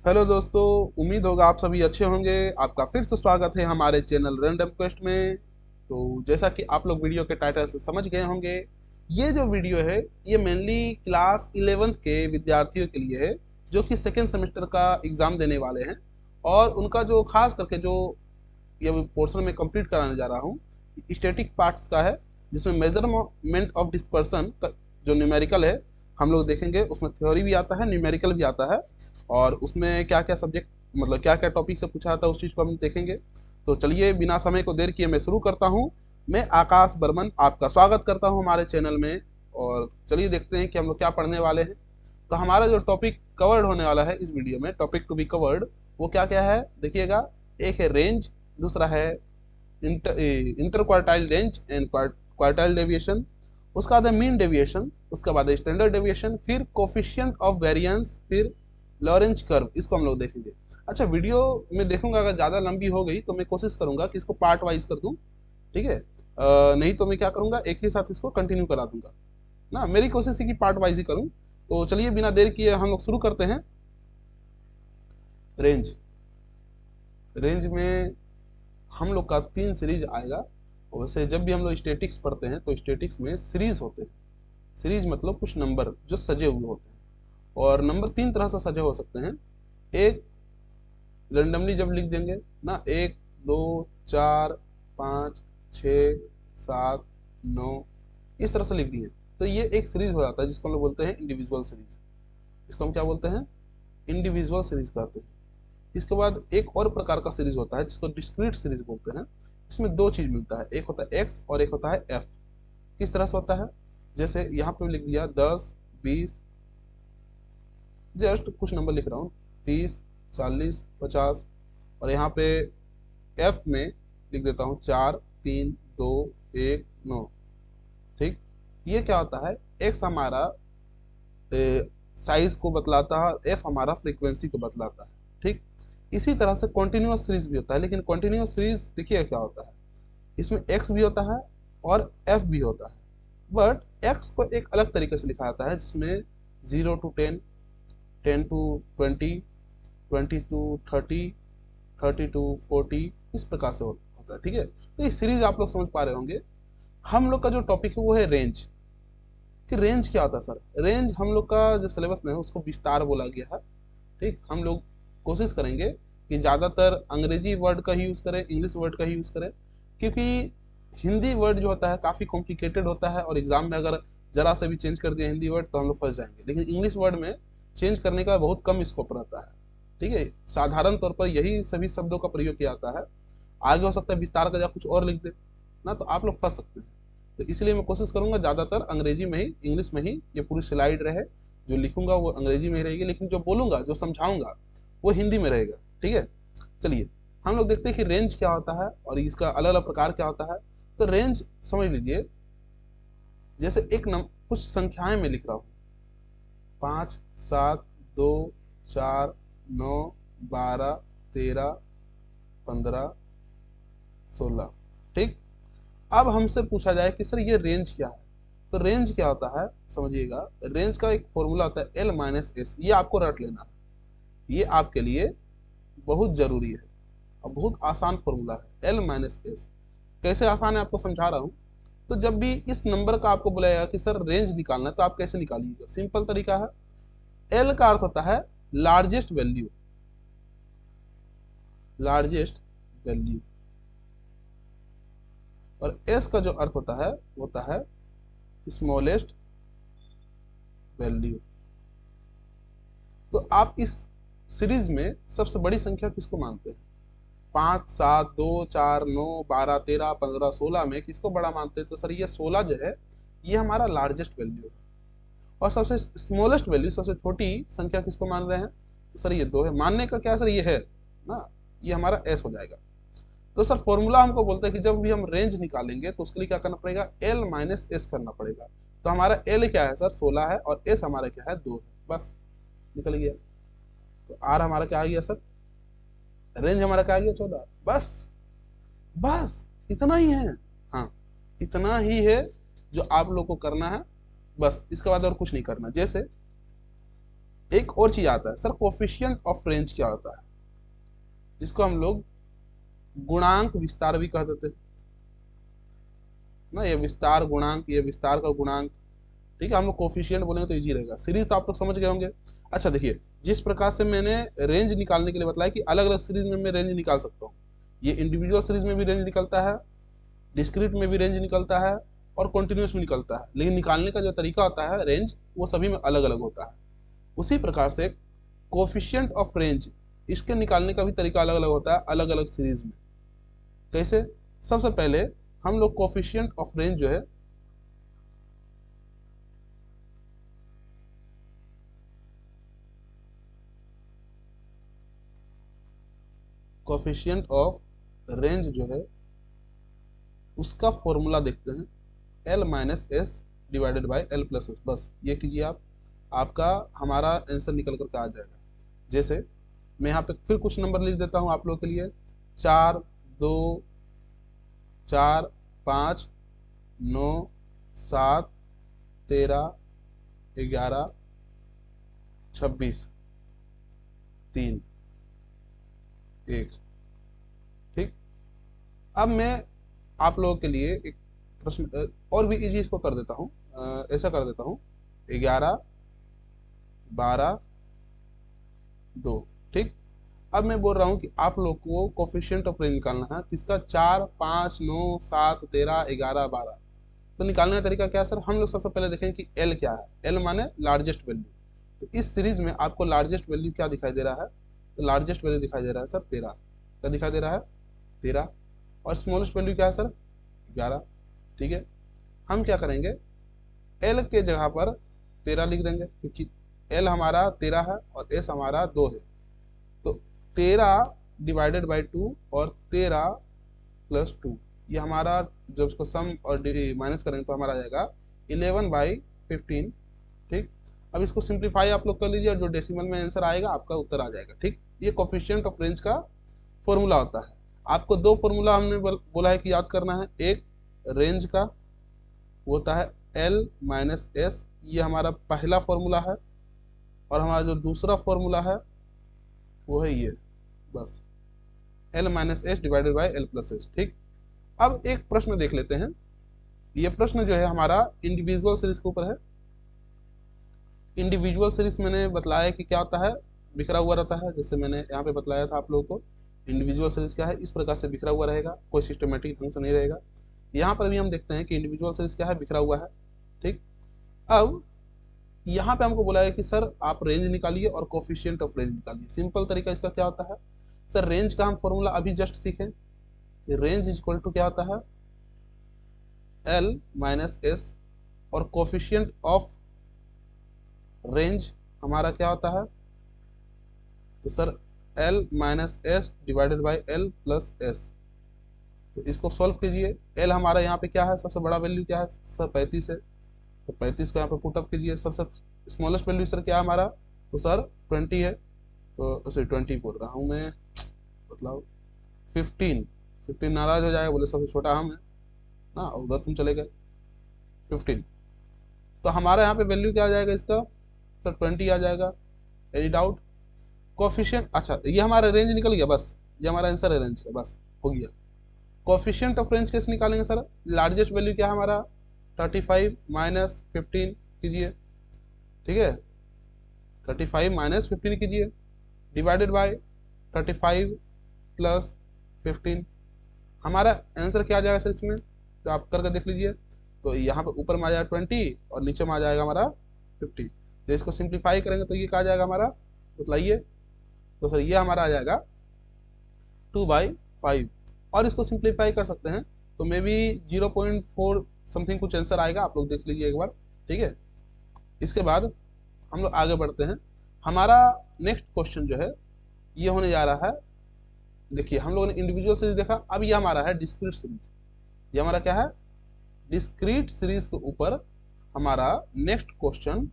Hello दोस्तों। उम्मीद होगा आप सभी अच्छे होंगे। आपका फिर से स्वागत है हमारे चैनल रैंडम क्वेस्ट में। तो जैसा कि आप लोग वीडियो के टाइटल से समझ गए होंगे, ये जो वीडियो है ये मेनली क्लास 11th के विद्यार्थियों के लिए है, जो कि सेकेंड सेमेस्टर का एग्ज़ाम देने वाले हैं। और उनका जो खास करके जो ये पोर्शन में कंप्लीट कराने जा रहा हूँ, स्टैटिक पार्ट्स का है, जिसमें मेजरमेंट ऑफ डिस्पर्सन का जो न्यूमेरिकल है हम लोग देखेंगे। उसमें थ्योरी भी आता है, न्यूमेरिकल भी आता है, और उसमें क्या क्या सब्जेक्ट मतलब क्या क्या टॉपिक से पूछा जाता है उस चीज़ को हम देखेंगे। तो चलिए बिना समय को देर किए मैं शुरू करता हूँ। मैं आकाश बर्मन आपका स्वागत करता हूँ हमारे चैनल में। और चलिए देखते हैं कि हम लोग क्या पढ़ने वाले हैं। तो हमारा जो टॉपिक कवर्ड होने वाला है इस वीडियो में, टॉपिक टू बी कवर्ड, वो क्या क्या है देखिएगा। एक है रेंज, दूसरा है inter quartile range and quartile deviation, उसका बाद मीन डेविएशन, उसके बाद स्टैंडर्ड डेविएशन, फिर कोफिशिएंट ऑफ वेरिएंस, फिर लॉरेंज कर्व, इसको हम लोग देखेंगे। अच्छा, वीडियो में देखूंगा अगर ज़्यादा लंबी हो गई तो मैं कोशिश करूंगा कि इसको पार्ट वाइज कर दूं, ठीक है। नहीं तो मैं क्या करूंगा, एक ही साथ इसको कंटिन्यू करा दूंगा ना। मेरी कोशिश है कि पार्ट वाइज ही करूं। तो चलिए बिना देर किए हम लोग शुरू करते हैं। रेंज रेंज में हम लोग का 3 सीरीज आएगा। और वैसे जब भी हम लोग स्टैटिक्स पढ़ते हैं तो स्टैटिक्स में सीरीज होते हैं। सीरीज मतलब कुछ नंबर जो सजे हुए होते हैं, और नंबर 3 तरह से सजे हो सकते हैं। एक रेंडमली जब लिख देंगे ना, 1 2 4 5 6 7 9, इस तरह से लिख दिए तो ये एक सीरीज हो जाता है, जिसको हम लोग बोलते हैं इंडिविजुअल सीरीज। इसको हम क्या बोलते हैं, इंडिविजुअल सीरीज कहते हैं। इसके बाद एक और प्रकार का सीरीज होता है जिसको डिस्क्रीट सीरीज बोलते हैं। इसमें दो चीज मिलता है, एक होता है एक्स और एक होता है एफ। किस तरह से होता है, जैसे यहाँ पे लिख दिया 10 20, जस्ट कुछ नंबर लिख रहा हूँ, 30 40 50, और यहाँ पे एफ में लिख देता हूँ 4 3 2 1 9। ठीक, ये क्या होता है, एक्स हमारा साइज को बतलाता है और एफ हमारा फ्रीक्वेंसी को बतलाता है। ठीक, इसी तरह से कॉन्टिन्यूअस सीरीज भी होता है, लेकिन कॉन्टिन्यूअस सीरीज देखिए क्या होता है, इसमें एक्स भी होता है और एफ भी होता है। बट एक्स को एक अलग तरीके से लिखा जाता है, जिसमें 0 to 10, 10 to 20, 20 to 30, 30 to 40, इस प्रकार से होता है। ठीक है, तो ये सीरीज आप लोग समझ पा रहे होंगे। हम लोग का जो टॉपिक है वो है रेंज। कि रेंज क्या होता है सर, रेंज हम लोग का जो सिलेबस में है उसको विस्तार बोला गया है। ठीक, हम लोग कोशिश करेंगे कि ज़्यादातर अंग्रेजी वर्ड का ही यूज़ करें, इंग्लिश वर्ड का ही यूज़ करें, क्योंकि हिंदी वर्ड जो होता है काफ़ी कॉम्प्लिकेटेड होता है, और एग्जाम में अगर जरा से भी चेंज कर दिया हिंदी वर्ड तो हम लोग फंस जाएंगे। लेकिन इंग्लिश वर्ड में चेंज करने का बहुत कम स्कोप रहता है। ठीक है, साधारण तौर पर यही सभी शब्दों का प्रयोग किया जाता है। आगे हो सकता है विस्तार का या कुछ और लिख दे ना, तो आप लोग फंस सकते हैं। तो इसलिए मैं कोशिश करूंगा ज़्यादातर अंग्रेजी में ही, इंग्लिश में ही ये पूरी स्लाइड रहे। जो लिखूंगा वो अंग्रेजी में ही रहेगी, लेकिन जो बोलूंगा जो समझाऊंगा वो हिंदी में रहेगा। ठीक है, चलिए हम लोग देखते हैं कि रेंज क्या होता है और इसका अलग अलग प्रकार क्या होता है। तो रेंज समझ लीजिए, जैसे एक कुछ संख्याएं मैं लिख रहा हूँ, 5 7 2 4 9 12 13 15 16। ठीक, अब हमसे पूछा जाए कि सर ये रेंज क्या है, तो रेंज क्या होता है समझिएगा। रेंज का एक फॉर्मूला होता है L - S, ये आपको रट लेना है, ये आपके लिए बहुत जरूरी है और बहुत आसान फॉर्मूला है। L - S कैसे आसान है आपको समझा रहा हूँ। तो जब भी इस नंबर का आपको बुलाया कि सर रेंज निकालना है, तो आप कैसे निकालिएगा, सिंपल तरीका है। एल का अर्थ होता है लार्जेस्ट वैल्यू, लार्जेस्ट वैल्यू, और एस का जो अर्थ होता है वो होता है स्मॉलेस्ट वैल्यू। तो आप इस सीरीज में सबसे बड़ी संख्या किसको मानते हैं, 5 7 2 4 9 12 13 15 16 में किसको बड़ा मानते हैं, तो सर ये 16 जो है ये हमारा लार्जेस्ट वैल्यू है। और सबसे स्मॉलेस्ट वैल्यू, सबसे छोटी संख्या किसको मान रहे हैं, तो सर ये 2 है। मानने का क्या सर, ये है ना, ये हमारा एस हो जाएगा। तो सर फॉर्मूला हमको बोलता है कि जब भी हम रेंज निकालेंगे तो उसके लिए क्या करना पड़ेगा, L - S करना पड़ेगा। तो हमारा L क्या है सर, 16 है, और S हमारा क्या है, 2 है, बस निकल गया। तो R हमारा क्या आ गया सर, रेंज हमारा क्या आ गया, 14। बस बस इतना ही है। हाँ, इतना ही है जो आप लोग को करना है, बस इसके बाद और कुछ नहीं करना। जैसे एक और चीज आता है सर, कोफिशिएंट ऑफ रेंज क्या होता है, जिसको हम लोग गुणांक विस्तार भी कह देते हैं ना, ये विस्तार गुणांक, ये विस्तार का गुणांक। ठीक है, हम लोग कोफिशिएंट बोलेंगे तो इजी रहेगा। सीरीज तो आप लोग समझ गए होंगे। अच्छा देखिए, जिस प्रकार से मैंने रेंज निकालने के लिए बताया कि अलग अलग सीरीज में मैं रेंज निकाल सकता हूँ, ये इंडिविजुअल सीरीज में भी रेंज निकलता है, डिस्क्रीट में भी रेंज निकलता है, और कॉन्टिन्यूस भी निकलता है, लेकिन निकालने का जो तरीका होता है रेंज, वो सभी में अलग अलग होता है। उसी प्रकार से कोफिशिएंट ऑफ रेंज, इसके निकालने का भी तरीका अलग अलग होता है अलग अलग सीरीज में। कैसे? सबसे पहले हम लोग कोफिशिएंट ऑफ रेंज जो है, कोफिशिएंट ऑफ रेंज जो है उसका फॉर्मूला देखते हैं, L minus S divided by L plus S. बस ये कीजिए आप, आपका हमारा आंसर निकल करके आ जाएगा। जैसे मैं यहाँ पे फिर कुछ नंबर लिख देता हूँ आप लोगों के लिए, 4, 2, 4, 5, 9, 7, 13, 11, 26, 3, 1। ठीक, अब मैं आप लोगों के लिए एक प्रश्न और भी इजी इसको कर देता हूँ, ऐसा कर देता हूँ, 11, 12, 2। ठीक, अब मैं बोल रहा हूँ कि आप लोग को कोफिशिएंट ऑफ रेंज निकालना है किसका, 4, 5, 9, 7, 13, 11, 12। तो निकालने का तरीका क्या है सर, हम लोग सबसे पहले देखें कि एल क्या है। एल माने लार्जेस्ट वैल्यू। तो इस सीरीज में आपको लार्जेस्ट वैल्यू क्या दिखाई दे रहा है, तो लार्जेस्ट वैल्यू दिखाई दे रहा है सर 13। क्या दिखाई दे रहा है, 13। और स्मॉलेस्ट वैल्यू क्या है सर, 11। ठीक है, हम क्या करेंगे, एल के जगह पर 13 लिख देंगे, क्योंकि एल हमारा 13 है और एस हमारा 2 है। तो 13 डिवाइडेड बाई 2 और 13 प्लस 2, ये हमारा जब उसको सम और माइनस करेंगे तो हमारा आ जाएगा 11/15। ठीक, अब इसको सिंप्लीफाई आप लोग कर लीजिए, और जो डेसिमल में आंसर आएगा आपका उत्तर आ जाएगा। ठीक, ये कोफिशिएंट ऑफ रेंज का फॉर्मूला होता है। आपको दो फॉर्मूला हमने बोला है कि याद करना है, एक रेंज का वो होता है एल माइनस एस, ये हमारा पहला फॉर्मूला है, और हमारा जो दूसरा फॉर्मूला है वो है ये, बस L minus S divided by L plus S. ठीक, अब एक प्रश्न देख लेते हैं। ये प्रश्न जो है हमारा इंडिविजुअल सीरीज के ऊपर है। इंडिविजुअल सीरीज मैंने बतलाया कि क्या होता है, बिखरा हुआ रहता है। जैसे मैंने यहाँ पे बतलाया था आप लोगों को, इंडिविजुअल सीरीज क्या है, इस प्रकार से बिखरा हुआ रहेगा, कोई सिस्टमेटिक ढंग से नहीं रहेगा। यहाँ पर भी हम देखते हैं कि इंडिविजुअल सीरीज क्या है, बिखरा हुआ है। ठीक, अब यहाँ पे हमको बोला है कि सर आप रेंज निकालिए और कोफिशिएंट ऑफ रेंज निकालिए। सिंपल तरीका इसका क्या होता है सर, रेंज का हम फॉर्मूला अभी जस्ट सीखें। रेंज इज इक्वल टू क्या होता है, एल माइनस एस, और कोफिशिएंट ऑफ रेंज हमारा क्या होता है, तो sir L minus S divided by L plus S. तो इसको सॉल्व कीजिए। एल हमारा यहाँ पे क्या है, सबसे बड़ा वैल्यू क्या है सर, 35 है। तो 35 को यहाँ पे पुटअप कीजिए। सबसे स्मॉलेस्ट वैल्यू सर क्या है हमारा, तो सर 20 है। तो सॉरी 20 बोल रहा हूँ मैं, मतलब 15। 15 नाराज हो जाएगा, बोले सबसे छोटा हम है ना, उधर तुम चले गए 15। तो हमारा यहाँ पे वैल्यू क्या आ जाएगा इसका सर, 20 आ जाएगा। Any doubt? कोफिशिएंट, अच्छा ये हमारा रेंज निकल गया, बस ये हमारा आंसर है रेंज का, बस हो गया। कोफिशिएंट ऑफ रेंज कैसे निकालेंगे सर, लार्जेस्ट वैल्यू क्या है हमारा, 35 माइनस 15 कीजिए। ठीक है, 35 माइनस 15 कीजिए, डिवाइडेड बाय 35 प्लस 15। हमारा आंसर क्या आ जाएगा सर इसमें, तो आप करके देख लीजिए। तो यहाँ पे ऊपर में आ जाएगा 20 और नीचे में आ जाएगा हमारा 50। तो इसको सिंप्लीफाई करेंगे तो ये क्या आ जाएगा हमारा, बताइए। तो सर ये हमारा आ जाएगा 2/5। और इसको सिंप्लीफाई कर सकते हैं तो मे बी 0.4 समथिंग कुछ आंसर आएगा, आप लोग देख लीजिए एक बार। ठीक है, इसके बाद हम लोग आगे बढ़ते हैं। हमारा नेक्स्ट क्वेश्चन जो है ये होने जा रहा है, देखिए हम लोगों ने इंडिविजुअल सीरीज देखा, अब ये हमारा है डिस्क्रीट सीरीज। ये हमारा क्या है, डिस्क्रीट सीरीज के ऊपर हमारा नेक्स्ट क्वेश्चन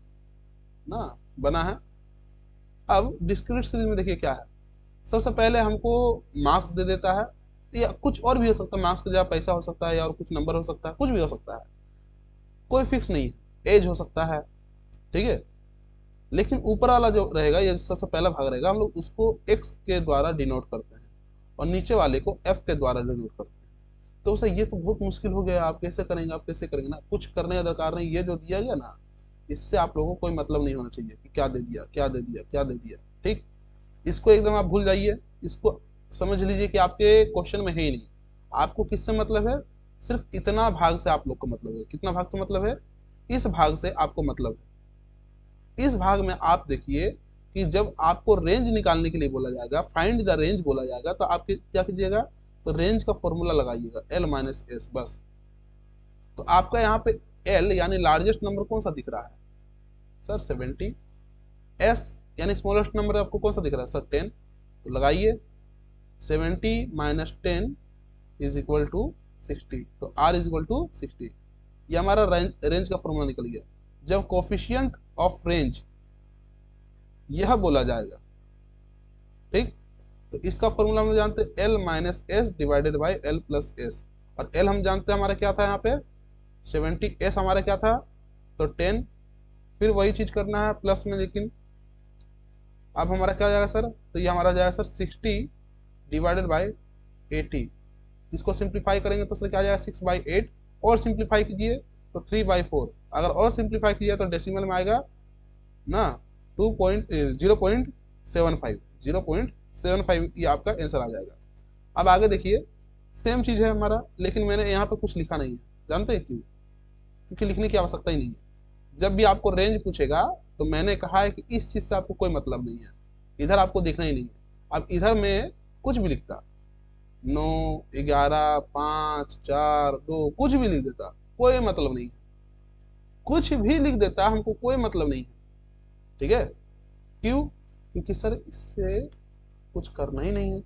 ना बना है। अब डिस्क्रीट सीरीज में देखिए क्या है, सबसे पहले हमको मार्क्स दे देता है, या कुछ और भी हो सकता है, मार्क्स की जगह पैसा हो सकता है, या और कुछ नंबर हो सकता है, कुछ भी हो सकता है, कोई फिक्स नहीं है, एज हो सकता है। ठीक है, लेकिन ऊपर वाला जो रहेगा, ये सबसे पहला भाग रहेगा, हम लोग उसको x के द्वारा डिनोट करते हैं और नीचे वाले को f के द्वारा डिनोट करते हैं। तो उसे ये तो बहुत मुश्किल हो गया, आप कैसे करेंगे, आप कैसे करेंगे ना, कुछ करने का दरकार नहीं, ये जो दिया गया ना, इससे आप लोगों को कोई मतलब नहीं होना चाहिए कि क्या दे दिया, क्या दे दिया, क्या दे दिया। ठीक, इसको एकदम आप भूल जाइए, इसको समझ लीजिए कि आपके क्वेश्चन में है ही नहीं। आपको किससे मतलब है, सिर्फ इतना भाग से आप लोग को मतलब है। कितना भाग से मतलब है, इस भाग से आपको मतलब है। इस भाग में आप देखिए कि जब आपको रेंज निकालने के लिए बोला जाएगा, फाइंड द रेंज बोला जाएगा, तो आप क्या कीजिएगा, तो रेंज का फॉर्मूला लगाइएगा L माइनस एस, बस। तो आपका यहाँ पे L यानी लार्जेस्ट नंबर कौन सा दिख रहा है सर, 70। S यानी स्मॉलेस्ट नंबर आपको कौन सा दिख रहा है सर, 10। तो लगाइए 70 माइनस 10 इज इक्वल टू 60, तो R इज इक्वल टू 60। ये हमारा रेंज का फॉर्मूला निकल गया। जब कोफिशिएंट ऑफ रेंज यह बोला जाएगा, ठीक, तो इसका फॉर्मूला हम जानते हैं L minus S divided by L plus S. और L हम जानते हैं हमारा क्या था यहाँ पे 70, S हमारा क्या था तो 10, फिर वही चीज करना है प्लस में, लेकिन अब हमारा क्या हो जाएगा सर, तो ये हमारा जाएगा सर 60 डिवाइडेड बाई 80। इसको सिंप्लीफाई करेंगे तो सर क्या आ जाएगा 6/8, और सिंप्लीफाई कीजिए तो 3/4। अगर और सिंप्लीफाई कीजिए तो डेसिमल में आएगा ना 0.75, 0.75 ये आपका आंसर आ जाएगा। अब आगे देखिए, सेम चीज है हमारा, लेकिन मैंने यहाँ पे कुछ लिखा नहीं है। जानते हैं क्यों, क्योंकि लिखने की आवश्यकता ही नहीं है। जब भी आपको रेंज पूछेगा तो मैंने कहा है कि इस चीज से आपको कोई मतलब नहीं है, इधर आपको देखना ही नहीं है। अब इधर में कुछ भी लिखता, 9, 11, 5, 4, 2, कुछ भी लिख देता, कोई मतलब नहीं है। कुछ भी लिख देता, हमको कोई मतलब नहीं है। ठीक है, क्यों, क्योंकि सर इससे कुछ करना ही नहीं है।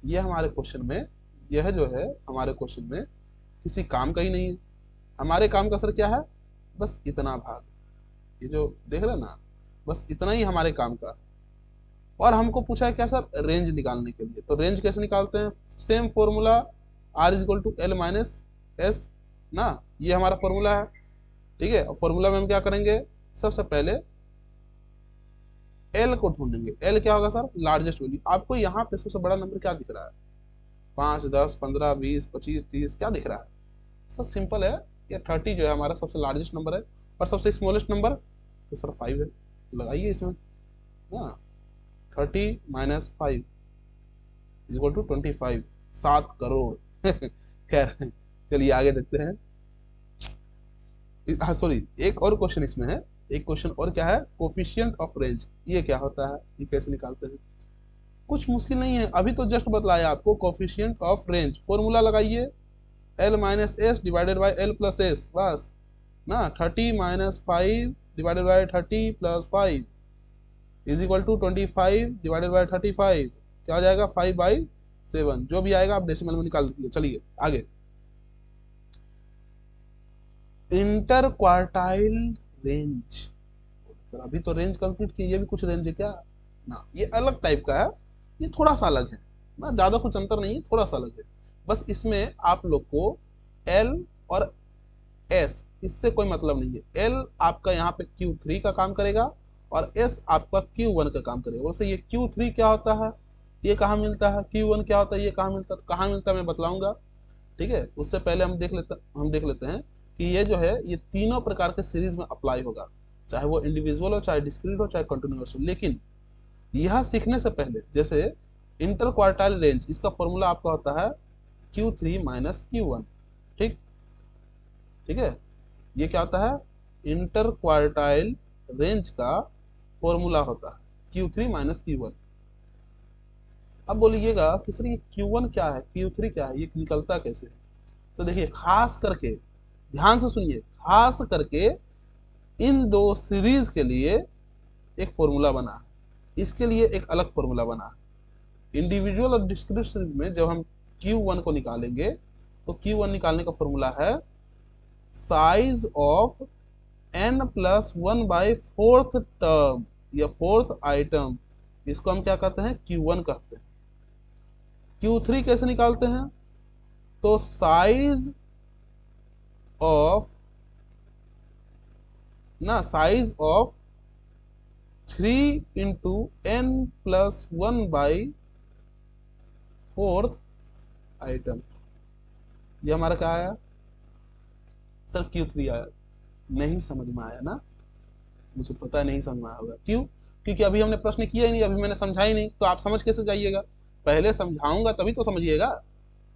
यह हमारे क्वेश्चन में, यह जो है हमारे क्वेश्चन में किसी काम का ही नहीं है। हमारे काम का सर क्या है, बस इतना भाग, ये जो देख रहे हैं ना, बस इतना ही हमारे काम का। और हमको पूछा है क्या सर, रेंज निकालने के लिए। तो रेंज कैसे निकालते हैं, same formula R is equal to L minus S ना, ये हमारा फॉर्मूला है। ठीक है, और फॉर्मूला में हम क्या करेंगे, सबसे पहले L को ढूंढेंगे। L क्या होगा सर, लार्जेस्ट वैल्यू। आपको यहाँ पे सबसे बड़ा नंबर क्या दिख रहा है, 5, 10, 15, 20, 25, 30, क्या दिख रहा है सर, सिंपल है। ये 30 जो है हमारा सबसे लार्जेस्ट नंबर है, और सबसे स्मॉलेस्ट नंबर तो सर 5 है। लगाइए इसमें ना, 30 minus 5 is equal to 25, 7 crore. खैर, चलिए आगे देखते हैं। हाँ सॉरी, एक और क्वेश्चन इसमें है, एक क्वेश्चन और क्या है, कोफिशिएंट ऑफ रेंज, ये क्या होता है, ये कैसे निकालते हैं। कुछ मुश्किल नहीं है, अभी तो जस्ट बतलाया आपको। कोफिशिएंट ऑफ रेंज फॉर्मूला लगाइए L minus S divided by L plus S, बस ना। 30 minus 5 divided by 30 plus 5 is equal to 25 divided by 35, क्या आ जाएगा 5/7। जो भी आएगा आप डेसिमल में निकाल दीजिए। चलिए आगे, इंटर क्वार्टाइल रेंज। सर अभी तो रेंज कंप्लीट की, ये भी कुछ रेंज है क्या ना, ये अलग टाइप का है, ये थोड़ा सा अलग है ना, ज्यादा कुछ अंतर नहीं है, थोड़ा सा अलग है। बस इसमें आप लोग को L और S, इससे कोई मतलब नहीं है। L आपका यहाँ पे Q3 का काम करेगा और S आपका Q1 का काम करेगा। वैसे ये Q3 क्या होता है, ये कहाँ मिलता है, Q1 क्या होता है, ये कहाँ मिलता है, कहाँ मिलता है मैं बतलाऊंगा। ठीक है, उससे पहले हम देख लेते हैं कि ये जो है ये तीनों प्रकार के सीरीज में अप्लाई होगा, चाहे वो इंडिविजुअल हो, चाहे डिस्क्रीट हो, चाहे कंटिन्यूअस हो। लेकिन यह सीखने से पहले, जैसे इंटर क्वार्टाइल रेंज, इसका फॉर्मूला आपका होता है Q3 माइनस Q1। ठीक, ठीक है, ये क्या होता है, इंटर क्वार्टाइल रेंज का फॉर्मूला होता है Q3 माइनस Q1। अब बोलिएगा कि सर ये Q1 क्या है, Q3 क्या है, ये निकलता कैसे है। तो देखिए, खास करके ध्यान से सुनिए, खास करके इन दो सीरीज के लिए एक फॉर्मूला बना है, इसके लिए एक अलग फॉर्मूला बना है। इंडिविजुअल और डिस्क्रीट सीरीज में जब हम Q1 को निकालेंगे तो Q1 निकालने का फॉर्मूला है size of n plus 1/4 term या फोर्थ आइटम, इसको हम क्या कहते हैं, Q1 कहते हैं। Q3 कैसे निकालते हैं, तो साइज ऑफ ना, साइज ऑफ 3 × n+1/4 आइटम। ये हमारा क्या आया सर? Q3 आया। नहीं समझ में आया ना? मुझे पता है नहीं समझ में आया होगा। क्यों? क्योंकि अभी हमने प्रश्न किया ही नहीं, अभी मैंने समझा ही नहीं, तो आप समझ कैसे जाइएगा? पहले समझाऊंगा तभी तो समझिएगा।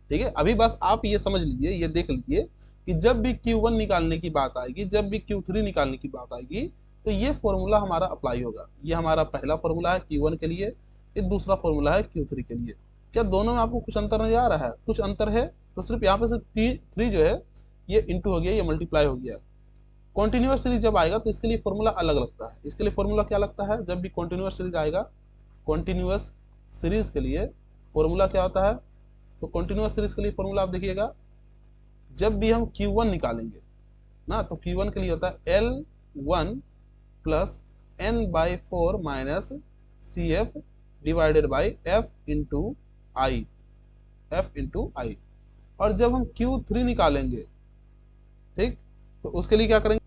ठीक है, अभी बस आप ये समझ लीजिए, ये देख लीजिए कि जब भी Q1 निकालने की बात आएगी, जब भी Q3 निकालने की बात आएगी, तो ये फॉर्मूला हमारा अप्लाई होगा। ये हमारा पहला फॉर्मूला है Q1 के लिए, ये दूसरा फॉर्मूला है Q3 के लिए। क्या दोनों में आपको कुछ अंतर नजर आ रहा है? कुछ अंतर है तो सिर्फ यहाँ पे सिर्फ थ्री जो है ये इंटू हो गया, ये मल्टीप्लाई हो गया। कॉन्टिन्यूअस सीरीज जब आएगा तो इसके लिए फॉर्मूला अलग लगता है। इसके लिए फॉर्मूला क्या लगता है? जब भी कॉन्टिन्यूअस सीरीज आएगा, कॉन्टिन्यूअस सीरीज के लिए फॉर्मूला क्या होता है? तो कॉन्टिन्यूअस सीरीज के लिए फॉर्मूला आप देखिएगा, जब भी हम Q1 निकालेंगे ना, तो Q1 के लिए होता है L1 plus n/4 minus CF divided by F into I. और जब हम Q3 निकालेंगे, ठीक, तो उसके लिए क्या करेंगे?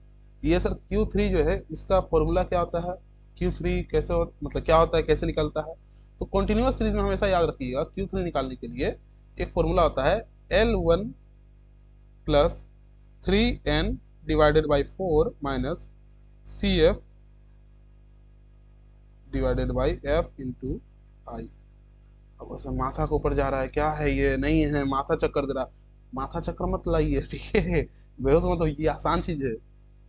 ये सर Q3 जो है इसका फॉर्मूला क्या होता है? Q3 कैसे मतलब क्या होता है, कैसे निकलता है? तो कॉन्टिन्यूअस सीरीज में हमेशा याद रखिएगा, Q3 निकालने के लिए एक फॉर्मूला होता है L1 plus 3n divided by 4 minus CF divided by F into I. अब ऐसा माथा के ऊपर जा रहा है, क्या है ये? नहीं है, माथा चक्कर दे रहा। माथा चक्कर मत लाइए, ठीक है? बेहोश मत हो, ये आसान चीज है।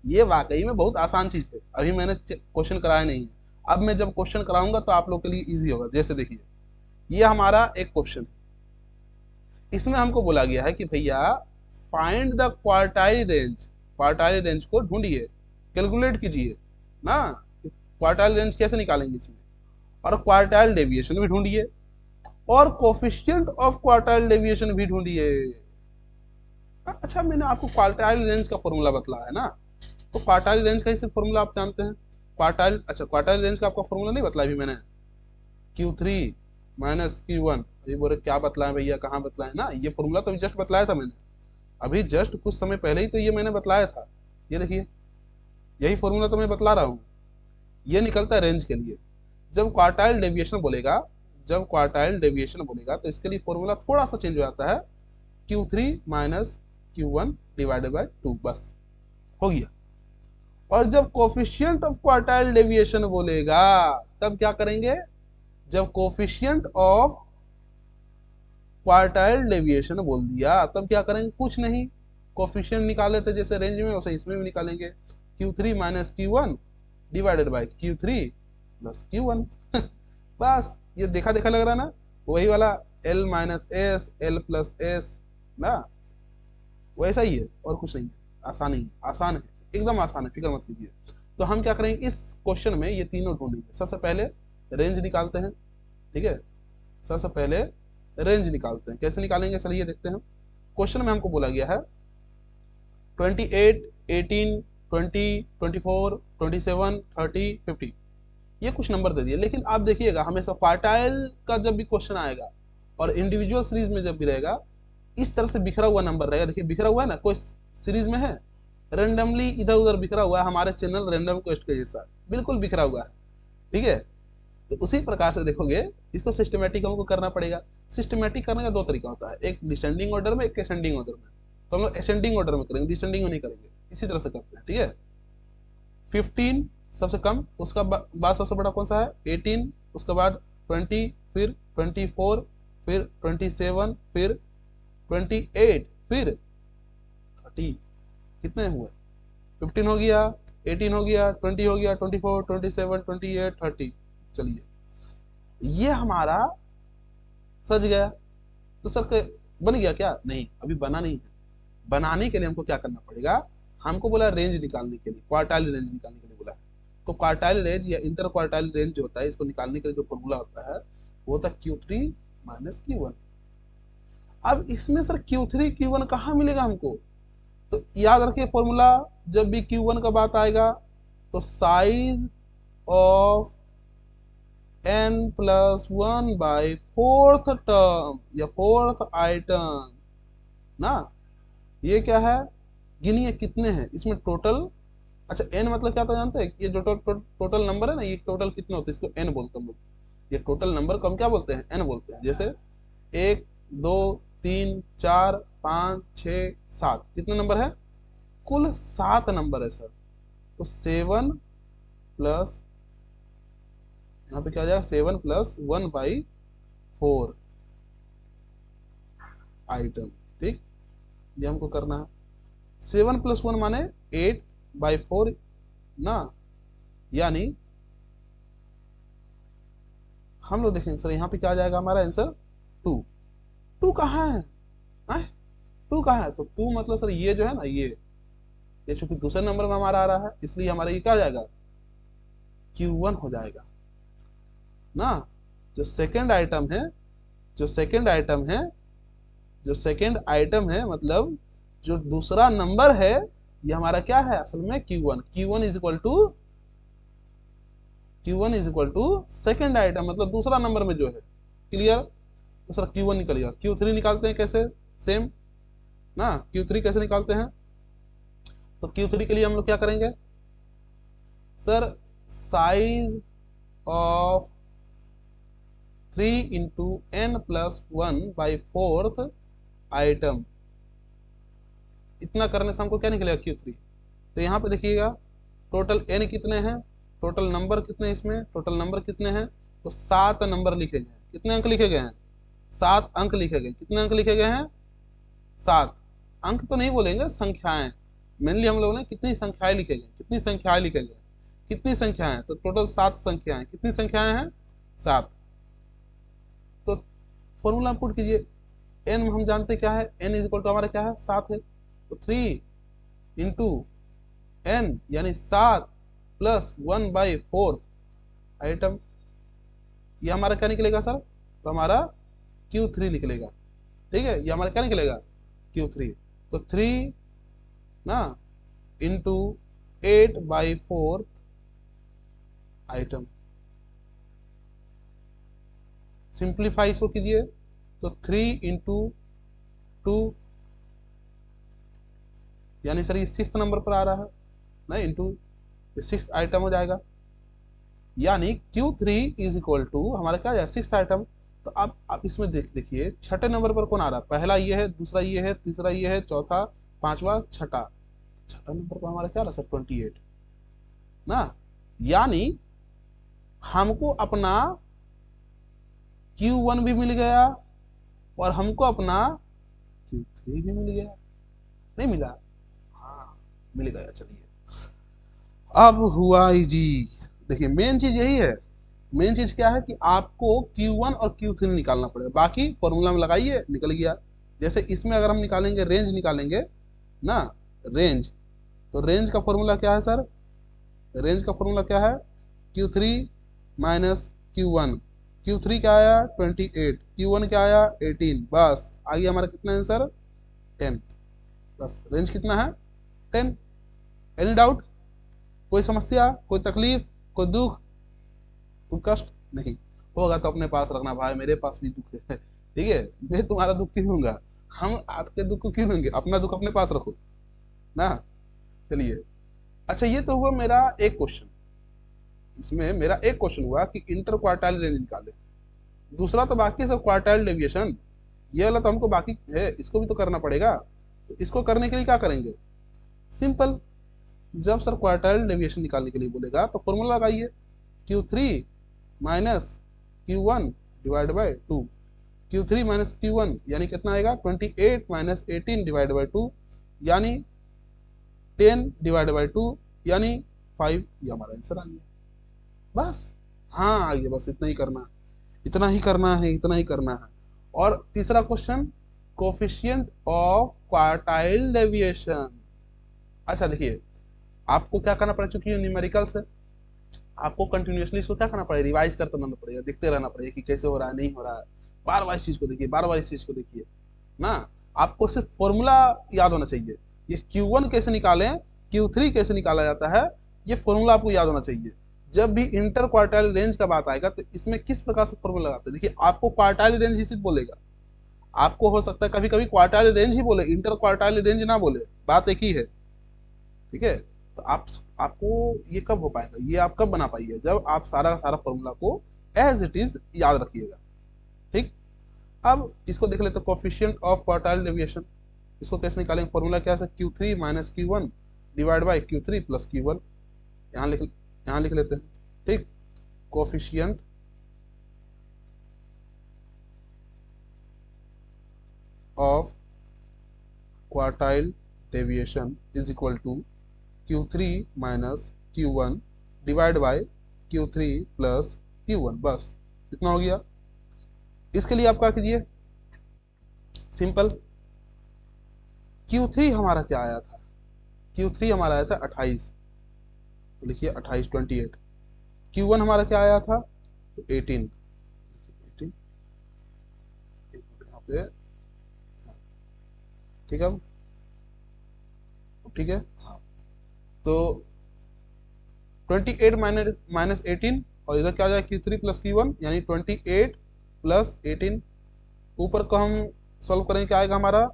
ये वाकई में बहुत आसान चीज है। अभी मैंने क्वेश्चन कराया नहीं है, अब मैं जब क्वेश्चन कराऊंगा तो आप लोग के लिए इजी होगा। जैसे देखिए, ये हमारा एक क्वेश्चन है, इसमें हमको बोला गया है कि भैया find the quartile range. Quartile range को ढूंढिए, कैलकुलेट कीजिए ना, क्वार्टाइल रेंज कैसे निकालेंगे इसमें, और क्वार्टाइल डेविएशन भी ढूंढिए, और कोफिशिएंट ऑफ क्वार्टाइल डेविएशन भी ढूंढिए। अच्छा, मैंने आपको क्वार्टाइल रेंज का फॉर्मूला बतलाया है ना, तो क्वार्टाइल रेंज का ही सिर्फ फॉर्मूला आप जानते हैं। क्वार्टाइल, अच्छा क्वार्टाइल रेंज का आपका फॉर्मूला नहीं बतलाया अभी मैंने? Q3 minus Q1। ये बोले क्या बतलाया भैया, कहाँ बतलाया ना? ये फॉर्मूला तो अभी जस्ट बतलाया था मैंने, अभी जस्ट कुछ समय पहले ही तो ये मैंने बतलाया था। ये देखिए, यही फॉर्मूला तो मैं बतला रहा हूँ। ये निकलता है रेंज के लिए। जब क्वार्टाइल डेविएशन बोलेगा, जब क्वार्टाइल डेविएशन बोलेगा तो इसके लिए फॉर्मूला थोड़ा सा चेंज हो जाता है, Q3 minus Q1 divided by 2, बस हो गया। और जब कोफिशिएंट ऑफ क्वार्टाइल डेविएशन बोलेगा तब क्या करेंगे? जब कोफिशिएंट ऑफ क्वार्टाइल डेविएशन बोल दिया तब क्या करेंगे? कुछ नहीं, कोफिशिएंट निकाले थे जैसे रेंज में, वैसे इसमें भी निकालेंगे। Q3 minus Q1 divided by Q3 plus Q1 बस। ये देखा देखा लग रहा ना? वही वाला L minus S, L plus S ना, वैसा ही है और कुछ नहीं है। आसान ही, आसान है, एकदम आसान है, फिक्र मत कीजिए। तो हम क्या करेंगे इस क्वेश्चन में? ये तीनों ढूंढेंगे। सबसे पहले रेंज निकालते हैं, ठीक है? सबसे पहले रेंज निकालते हैं। कैसे निकालेंगे चलिए देखते हैं। क्वेश्चन में हमको बोला गया है 28, 18, 20, 24, 27, 30, 50, ये कुछ नंबर दे दिए। लेकिन आप देखिएगा हमेशा क्वार्टाइल का जब भी क्वेश्चन आएगा और इंडिविजुअल सीरीज में जब भी रहेगा, इस तरह से बिखरा हुआ नंबर रहेगा। देखिए बिखरा हुआ है ना, कोई सीरीज में है, रेंडमली इधर उधर बिखरा हुआ है। हमारे चैनल रैंडम क्वेस्ट के जैसा बिल्कुल बिखरा हुआ है, ठीक है? तो उसी प्रकार से देखोगे, इसको सिस्टमेटिक हमको करना पड़ेगा। सिस्टमेटिक करने का दो तरीका होता है, एक डिसेंडिंग ऑर्डर में, एक असेंडिंग ऑर्डर में। तो हम लोग असेंडिंग ऑर्डर में करेंगे, डिसेंडिंग में नहीं करेंगे। इसी तरह से करते हैं, ठीक है? 15 सबसे कम, उसका बाद सबसे बड़ा कौन सा है? 18, उसके बाद 20, फिर 24, फिर 27, फिर 28, फिर 30। कितने हुए? 15 हो गया, 18 हो गया, 20 हो गया, 24, 27, 28, 30। चलिए, ये हमारा सज गया। तो सर बन गया क्या? नहीं, अभी बना नहीं है। बनाने के लिए हमको क्या करना पड़ेगा? हमको बोला रेंज निकालने के लिए, क्वार्टाइल रेंज निकालने के लिए बोला है। तो क्वार्टाइल रेंज या इंटर क्वार्टाइल रेंज जो होता है, इसको निकालने के लिए जो फॉर्मूला होता है वो होता है Q3 माइनस Q1। अब इसमें सर Q3 Q1 कहाँ मिलेगा हमको? तो याद रखिए फॉर्मूला, जब भी Q1 का बात आएगा तो साइज ऑफ n+1/4 टर्म या फोर्थ आइटम ना। ये क्या है? गिनिए कितने हैं इसमें टोटल? अच्छा n मतलब क्या था जानते हैं? ये जो टोटल नंबर है ना, ये टोटल कितने होते हैं इसको n बोलते हैं हम लोग। ये टोटल नंबर को हम क्या बोलते हैं? n बोलते हैं। जैसे 1 2 3 4 5 6 7 कितने नंबर है? कुल 7 नंबर है सर। तो 7 प्लस, यहाँ पे क्या आ जाएगा? 7 + 1/4 आइटम। ठीक, ये हमको करना है। 7 + 1 माने 8/4 ना, यानी हम लोग देखेंगे सर यहाँ पे क्या आ जाएगा हमारा आंसर? 2। 2 कहाँ है? आए? 2 कहाँ है? तो 2 मतलब सर ये जो है ना, ये चूंकि दूसरे नंबर में हमारा आ रहा है, इसलिए हमारा ये क्या आ जाएगा? Q1 हो जाएगा ना। जो सेकंड आइटम है, जो सेकंड आइटम है, जो सेकंड आइटम है, मतलब जो दूसरा नंबर है, ये हमारा क्या है असल में? Q1। Q1 सेकंड आइटम, मतलब दूसरा नंबर में जो है। क्लियर? तो सर Q1 निकलेगा। Q3 निकालते हैं कैसे? सेम ना। Q3 कैसे निकालते हैं? तो Q3 के लिए हम लोग क्या करेंगे sir? Size of 3 × n+1/4 item, इतना करने से हमको क्या निकलेगा? Q3। तो यहाँ पे देखिएगा टोटल n कितने हैं, टोटल नंबर कितने हैं इसमें, टोटल नंबर कितने हैं? तो 7 नंबर लिखे गए हैं। कितने अंक लिखे गए हैं? 7 अंक लिखे गए। कितने अंक लिखे गए हैं? 7 अंक तो नहीं बोलेंगे, संख्याएं। मेनली हम लोगों ने कितनी संख्याएं लिखे गए, कितनी संख्याएं लिखे गए, कितनी संख्याएं? तो टोटल 7 संख्याएं। कितनी संख्याएं हैं? 7। तो फॉर्मूला पुट कीजिए। n हम जानते क्या है? n = हमारा क्या है? 7 है। तो 3 × n यानी 7 + 1/4 आइटम, ये हमारा क्या निकलेगा सर? तो हमारा Q3 निकलेगा। ठीक है, ये हमारा क्या निकलेगा? Q3। तो 3 ना इंटू 8/4 आइटम। सिंप्लीफाई इसको कीजिए तो 3 × 2, यानी सर ये 6th नंबर पर आ रहा है ना, इंटू ये 6th आइटम हो जाएगा। यानी Q3 = हमारा क्या है? 6th item. तो आप इसमें देखिए छठे नंबर पर कौन आ रहा है? पहला ये है, दूसरा ये है, तीसरा ये है, चौथा, पांचवा, छठा। छठा नंबर पर हमारा क्या रहा सर? 28 ना। यानी हमको अपना Q1 भी मिल गया और हमको अपना Q3 भी मिल गया। नहीं मिला? हाँ मिल गया। चलिए अब हुआ इजी। देखिए मेन चीज यही है। मेन चीज क्या है कि आपको Q1 और Q3 निकालना पड़ेगा। बाकी फॉर्मूला में लगाइए, निकल गया। जैसे इसमें अगर हम निकालेंगे, रेंज निकालेंगे ना, रेंज, तो रेंज का फॉर्मूला क्या है सर? रेंज का फॉर्मूला क्या है? Q3 - Q1। Q3 क्या आया? 28। Q1 क्या आया? 18। बस आ गया हमारा कितना आंसर? 10। बस रेंज कितना है? 10। Any doubt? कोई समस्या, कोई तकलीफ, कोई दुख, कोई कष्ट? नहीं होगा तो अपने पास रखना भाई, मेरे पास भी दुख है। ठीक है, मैं तुम्हारा दुख क्यों लूंगा? हम आपके दुख को क्यों लेंगे? अपना दुख अपने पास रखो ना। चलिए, अच्छा ये तो हुआ मेरा एक क्वेश्चन। इसमें मेरा एक क्वेश्चन हुआ कि इंटर क्वार्टाइल रेंज निकाले। दूसरा तो बाकी सब क्वार्टाइल डेविएशन, ये वाला तो हमको बाकी है, इसको भी तो करना पड़ेगा। तो इसको करने के लिए क्या करेंगे? सिंपल, जब सर क्वार्टाइल डेविएशन निकालने के लिए बोलेगा तो फॉर्मूला लगाइए। Q3 - Q1 / 2। Q3 - Q1 यानी कितना आएगा? 28 - 18 / 2, यानी 10 / 2, यानी 5। ये हमारा आंसर आ गया। बस, हाँ आ गया। बस इतना ही करना है, इतना ही करना है, इतना ही करना है। और तीसरा question, coefficient of quartile deviation. अच्छा देखिए, आपको क्या करना पड़ेगा, चूंकि ये न्यूमेरिकल्स है, आपको कंटिन्यूअसली इसको क्या करना पड़ेगा? रिवाइज करते रहना पड़ेगा, देखते रहना पड़ेगा कि कैसे हो रहा है, नहीं हो रहा है। बार बार इस चीज को देखिए, बार बार इस चीज को देखिए ना। आपको सिर्फ फॉर्मूला याद होना चाहिए। ये Q1 कैसे निकालें, Q3 कैसे निकाला जाता है, ये फॉर्मूला आपको याद होना चाहिए। जब भी इंटर क्वार्टाइल रेंज का बात आएगा तो इसमें किस प्रकार से फॉर्मूला लगाते हैं? देखिए आपको क्वार्टाइल रेंज ही सिर्फ बोलेगा। आपको हो सकता है कभी कभी क्वार्टाइल रेंज ही बोले, इंटर क्वार्टाइल रेंज ना बोले, बात एक ही है। ठीक है, तो आपको ये कब हो पाएगा, ये आप कब बना पाइए, जब आप सारा का सारा फॉर्मूला को एज इट इज याद रखिएगा। ठीक, अब इसको देख लेते हैं, कोफिशिएंट ऑफ क्वार्टाइल डेविएशन। इसको कैसे निकालेंगे, फॉर्मूला क्या है, Q3 minus Q1 divide by Q3 plus Q1। यहाँ लिख लेते हैं। ठीक, coefficient of quartile deviation is equal to Q3 minus Q1 divide by Q3 plus Q1। बस इतना हो गया। इसके लिए आप क्या कीजिए, सिंपल, Q3 हमारा क्या आया था, Q3 हमारा आया था 28, तो लिखिए 28 28। Q1 हमारा क्या आया था, तो 18 18 यहाँ पे। ठीक है, ठीक है, हाँ। तो 28 माइनस 18, और इधर क्या आ जाएगा Q3 प्लस Q1, यानी 28 प्लस 18। ऊपर को हम सॉल्व करेंगे, क्या आएगा हमारा,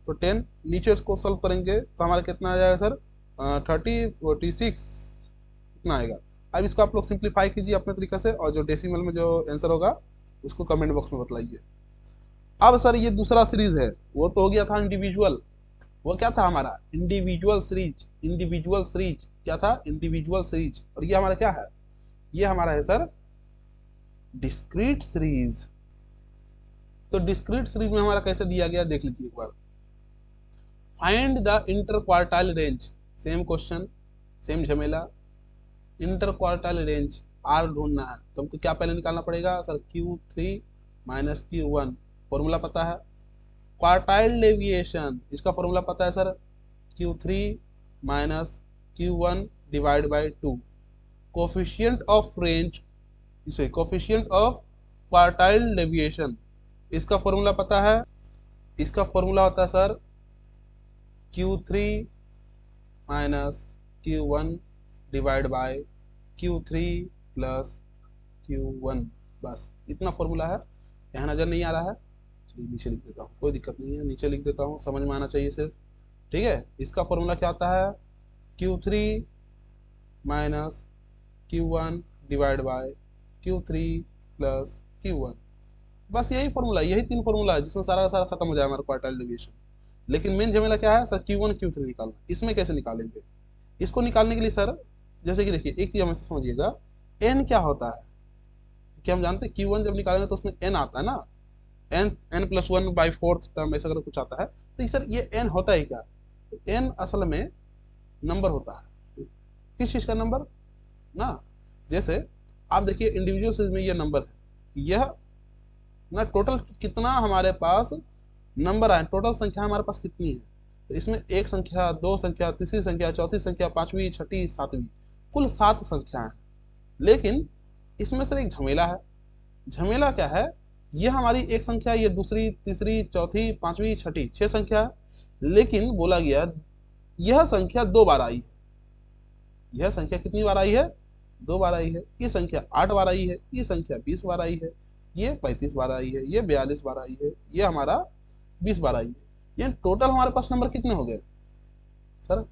तो 10। नीचे इसको सॉल्व करेंगे तो हमारा कितना आ जाएगा सर, 30 46 इतना आएगा। अब इसको आप लोग सिंप्लीफाई कीजिए अपने तरीके से, और जो डेसिमल में जो आंसर होगा उसको कमेंट बॉक्स में बतलाइए। अब सर ये दूसरा सीरीज है, वो तो हो गया था इंडिविजुअल, वो क्या था हमारा, इंडिविजुअल सीरीज। इंडिविजुअल सीरीज क्या था, इंडिविजुअल सीरीज। और ये हमारा क्या है, ये हमारा है सर डिस्क्रीट सीरीज। तो डिस्क्रीट सीरीज में हमारा कैसे दिया गया देख लीजिए एक बार। Find the inter quartile range, same question same झमेला। इंटर क्वार्टाइल रेंज आर ढूंढना है, तो हमको क्या पहले निकालना पड़ेगा sir, Q3 minus Q1, formula पता है। क्वार्टाइल डेविएशन, इसका फॉर्मूला पता है sir, Q3 minus Q1 divide by 2। Coefficient of range, इसे कोफिशिएंट ऑफ क्वार्टाइल डेविएशन, इसका फॉर्मूला पता है। इसका फॉर्मूला होता है sir Q3 minus Q1 divide by Q3 plus Q1। बस इतना फॉर्मूला है। यहाँ नजर नहीं आ रहा है, चलिए नीचे लिख देता हूँ, कोई दिक्कत नहीं है, नीचे लिख देता हूँ, समझ में आना चाहिए सिर्फ। ठीक है, इसका फॉर्मूला क्या आता है, Q3 minus Q1 divide by Q3 plus Q1। बस यही फॉर्मूला, यही 3 फॉर्मूला है जिसमें सारा का सारा खत्म हो जाए हमारा क्वार्टाइल डेविएशन। लेकिन मेन झमेला क्या है सर, Q1 Q3 निकालना। इसमें कैसे निकालेंगे, इसको निकालने के लिए सर, जैसे कि देखिए एक चीज हमें से समझिएगा, n क्या होता है, कि हम जानते हैं Q1 जब निकालेंगे तो उसमें n आता है ना, n plus 1 by 4th term ऐसा अगर कुछ आता है, तो सर ये n होता है क्या, तो n असल में नंबर होता है। किस चीज का नंबर ना, जैसे आप देखिए इंडिविजुअल सीरीज में ये नंबर है, यह ना टोटल कितना हमारे पास नंबर आए, टोटल संख्या हमारे पास कितनी है, तो इसमें एक संख्या, दो संख्या, तीसरी संख्या, चौथी संख्या, पांचवी, छठी, सातवीं, कुल 7 संख्या है। लेकिन इसमें सर एक झमेला है। झमेला क्या है, ये हमारी एक संख्या, ये दूसरी, तीसरी, चौथी, पांचवी, छठी, 6 संख्या है। लेकिन बोला गया यह संख्या 2 बार आई, यह संख्या कितनी बार आई है, 2 बार आई है। ये संख्या 8 बार आई है, ये संख्या 20 बार आई है, ये 35 बार आई है, ये 42 बार आई है, ये हमारा 20 बार आई है। ये टोटल हमारे पास नंबर कितने हो गए सर,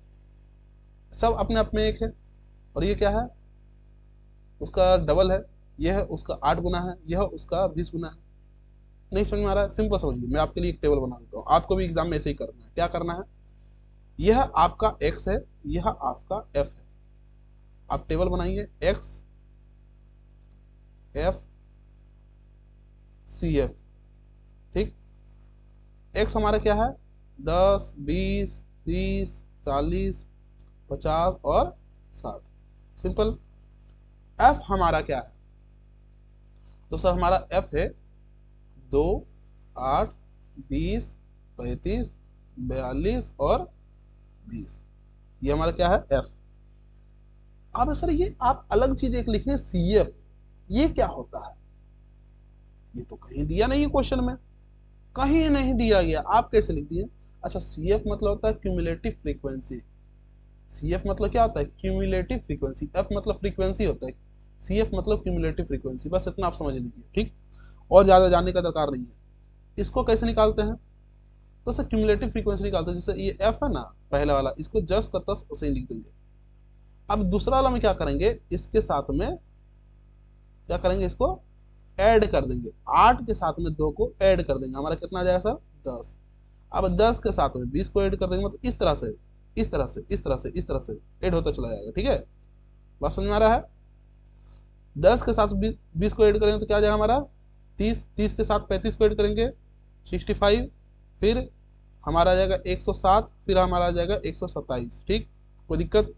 सब अपने आप में एक है, और ये क्या है, उसका डबल है, यह है उसका 8 गुना है, यह उसका 20 गुना है। नहीं समझ में आ रहा है, सिंपल समझिए, मैं आपके लिए एक टेबल बना देता हूँ, आपको भी एग्जाम में ऐसे ही करना है। क्या करना है, यह आपका x है, यह आपका f है। आप टेबल बनाइए, x f c f। ठीक, x हमारा क्या है, 10 20 30 40 50 और 60। सिंपल। f हमारा क्या है, तो सर हमारा f है 2 8 20 35 42 और 20। ये हमारा क्या है, f। अब सर ये आप अलग चीज एक लिखे CF, ये क्या होता है, ये तो कहीं दिया नहीं है क्वेश्चन में, कहीं नहीं दिया गया, आप कैसे लिख दिए। अच्छा, CF मतलब होता है क्यूमुलेटिव फ्रीक्वेंसी। CF मतलब क्या होता है, क्यूमुलेटिव फ्रीक्वेंसी। F मतलब फ्रीक्वेंसी होता है, CF मतलब क्यूमुलेटिव फ्रीक्वेंसी। बस इतना आप समझ लीजिए, ठीक, और ज्यादा जानने का दरकार नहीं है। इसको कैसे निकालते हैं, तो सर क्यूमुलेटिव फ्रीक्वेंसी निकालते हैं, जैसे ये F है ना पहला वाला, इसको जस्ट का तस उसे ही लिख देंगे। अब दूसरा वाला में क्या करेंगे, इसके साथ में क्या करेंगे, इसको ऐड कर देंगे, 8 के साथ में 2 को ऐड कर देंगे, हमारा कितना आ जाएगा सर 10। अब 10 के साथ में 20 को ऐड कर देंगे, मतलब इस तरह से इस तरह से इस तरह से इस तरह से ऐड होता चला जाएगा। ठीक है, बात समझ में आ रहा है। 10 के साथ 20 को ऐड करेंगे तो क्या आ जाएगा हमारा 30, 30 के साथ 35 को ऐड करेंगे 65, फिर हमारा आ जाएगा 107, फिर हमारा आ जाएगा 127। ठीक, कोई दिक्कत।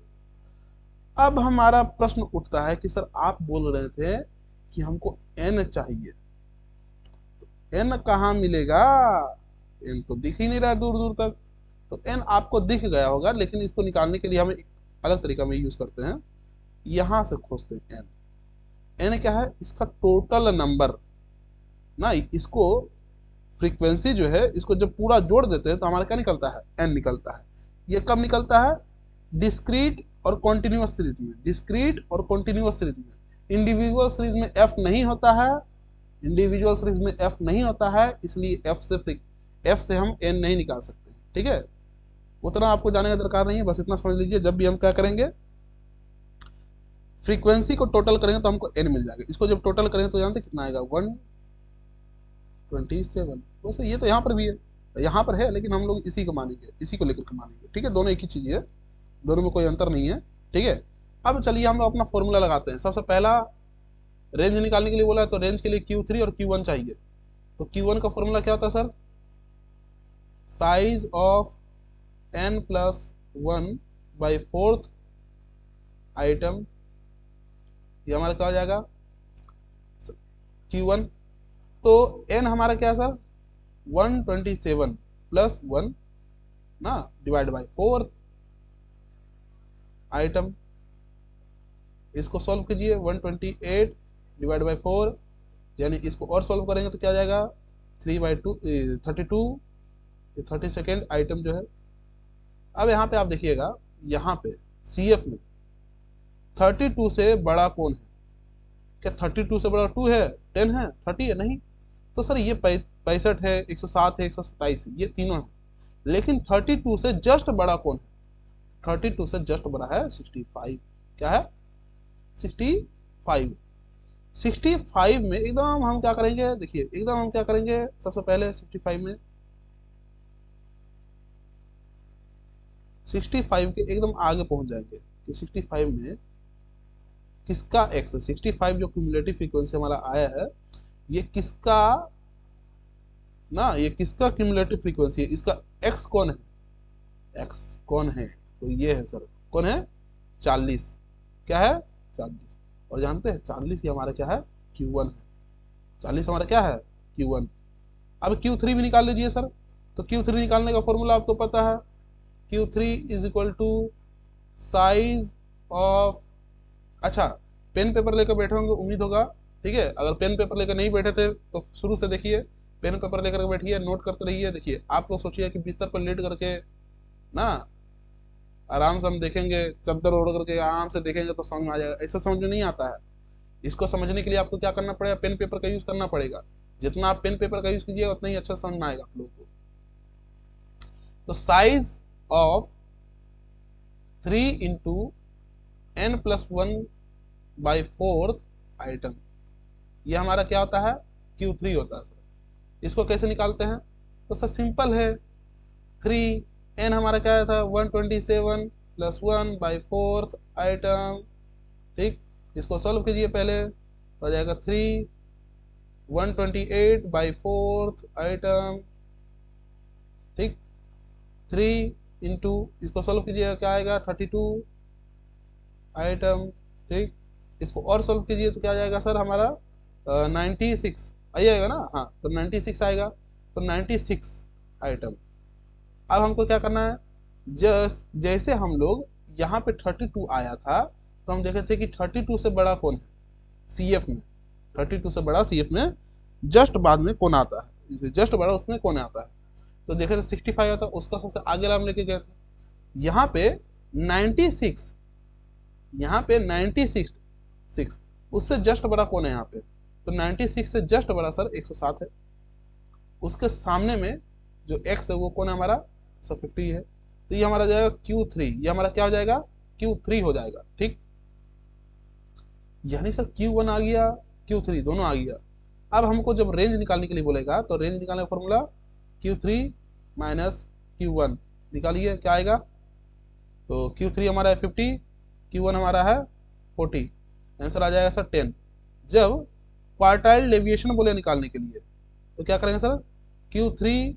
अब हमारा प्रश्न उठता है कि सर आप बोल रहे थे कि हमको n चाहिए, n कहाँ मिलेगा, n तो दिख ही नहीं रहा है दूर दूर तक। तो n आपको दिख गया होगा, लेकिन इसको निकालने के लिए हम एक अलग तरीका में यूज करते हैं, यहां से खोजते हैं n। n क्या है, इसका टोटल नंबर ना, इसको फ्रीक्वेंसी जो है, इसको जब पूरा जोड़ देते हैं तो हमारा क्या निकलता है, n निकलता है। ये कब निकलता है, डिस्क्रीट और कॉन्टिन्यूअस सीरीज में, डिस्क्रीट और कॉन्टिन्यूअस सीरीज में। इंडिविजुअल सीरीज में f नहीं होता है, इंडिविजुअल सीरीज में f नहीं होता है, इसलिए f से हम n नहीं निकाल सकते। ठीक है, उतना आपको जाने का दरकार नहीं है, बस इतना समझ लीजिए, जब भी हम क्या करेंगे फ्रीक्वेंसी को टोटल करेंगे तो हमको n मिल जाएगा। इसको जब टोटल करेंगे तो जानते कितना आएगा 127। वैसे ये तो यहाँ पर भी है, यहाँ पर है, लेकिन हम लोग इसी को मानेंगे, इसी को लेकर के मानेंगे। ठीक है, दोनों एक ही चीज है, दोनों में कोई अंतर नहीं है। ठीक है, अब चलिए हम लोग अपना फॉर्मूला लगाते हैं। सबसे पहला रेंज निकालने के लिए बोला है, तो रेंज के लिए Q3 और Q1 चाहिए। तो Q1 का फॉर्मूला क्या होता है sir, size of n+1/4 item, ये हमारा क्या हो जाएगा Q1। तो n हमारा क्या है सर 127 + 1 ना, डिवाइड बाय 4 आइटम। इसको सॉल्व कीजिए, 128 डिवाइड बाय 4, यानी इसको और सॉल्व करेंगे तो क्या जाएगा 3/2 32, 32nd आइटम जो है। अब यहाँ पे आप देखिएगा, यहाँ पे CF में 32 से बड़ा कौन है, क्या 32 से बड़ा 2 है, 10 है, 30 है, नहीं। तो सर ये 65 है, 107 है, 127 है, ये तीनों है। लेकिन 32 से जस्ट बड़ा कौन है, 32 से जस्ट बड़ा है 65। क्या है 65। 65 में एकदम हम क्या करेंगे, देखिए एकदम हम क्या करेंगे, सबसे पहले 65 के एकदम आगे पहुंच जाएंगे कि 65 में किसका एक्स, 65 जो क्यूमुलेटिव फ्रीक्वेंसी हमारा आया है, ये किसका ना, ये किसका क्यूमुलेटिव फ्रीक्वेंसी है, इसका एक्स कौन है, एक्स कौन है, तो ये है सर, कौन है 40। क्या है 40, और जानते हैं 40 ही हमारा क्या है Q1 है, 40 हमारा क्या है Q1। अब Q3 भी निकाल लीजिए सर। तो Q3 निकालने का फॉर्मूला आपको पता है, Q3 = साइज ऑफ, अच्छा पेन पेपर लेकर बैठे होंगे उम्मीद होगा। ठीक है, अगर पेन पेपर लेकर नहीं बैठे थे तो शुरू से देखिए, पेन पेपर लेकर बैठिए, नोट करते रहिए। देखिए आप लोग सोचिए कि बिस्तर पर लेट करके ना आराम से हम देखेंगे, चद्दर ओढ़ करके आराम से देखेंगे तो समझ में आ जाएगा, ऐसा समझ में नहीं आता है। इसको समझने के लिए आपको क्या करना पड़ेगा, पेन पेपर का यूज करना पड़ेगा। जितना आप पेन पेपर का यूज कीजिएगा उतना ही अच्छा समझ में आएगा आप लोगों को। तो साइज ऑफ 3 × n+1/4 आइटम, ये हमारा क्या होता है Q3 होता है। इसको कैसे निकालते हैं, तो सर सिंपल है, 3 n हमारा क्या था 127 + 1/4 आइटम। ठीक, इसको सॉल्व कीजिए पहले, तो आ जाएगा 3 128/4 आइटम। ठीक, 3 × इसको सॉल्व कीजिएगा क्या आएगा 32 आइटम। ठीक, इसको और सॉल्व कीजिए तो क्या आ जाएगा सर हमारा 96 आइएगा ना, हाँ तो 96 आएगा, तो 96 आइटम। अब हमको क्या करना है, जैसे हम लोग यहाँ पे 32 आया था तो हम देखे थे कि 32 से बड़ा कौन है CF में, 32 से बड़ा CF में जस्ट बाद में कौन आता है, जस्ट बड़ा उसमें कौन आता है, तो देखे थे 65 आता है, उसका सबसे आगे हम लेके गए थे। यहाँ पे 96, यहाँ पे 96 उससे जस्ट बड़ा कौन है यहाँ पे, तो 96 से जस्ट बड़ा सर 107 है। उसके सामने में जो x है वो कौन है हमारा, सब 50 है। तो ये हमारा जाएगा Q3, ये हमारा क्या हो जाएगा Q3 हो जाएगा। ठीक, यानी सर Q1 आ गया, Q3 दोनों आ गया। अब हमको जब रेंज निकालने के लिए बोलेगा तो रेंज निकालने का फॉर्मूला Q3 माइनस Q1 निकालिए, क्या आएगा? तो Q3 हमारा है 50, Q1 हमारा है 40, आंसर आ जाएगा सर 10। जब क्वार्टाइल डेविएशन बोले निकालने के लिए तो क्या करेंगे sir? Q3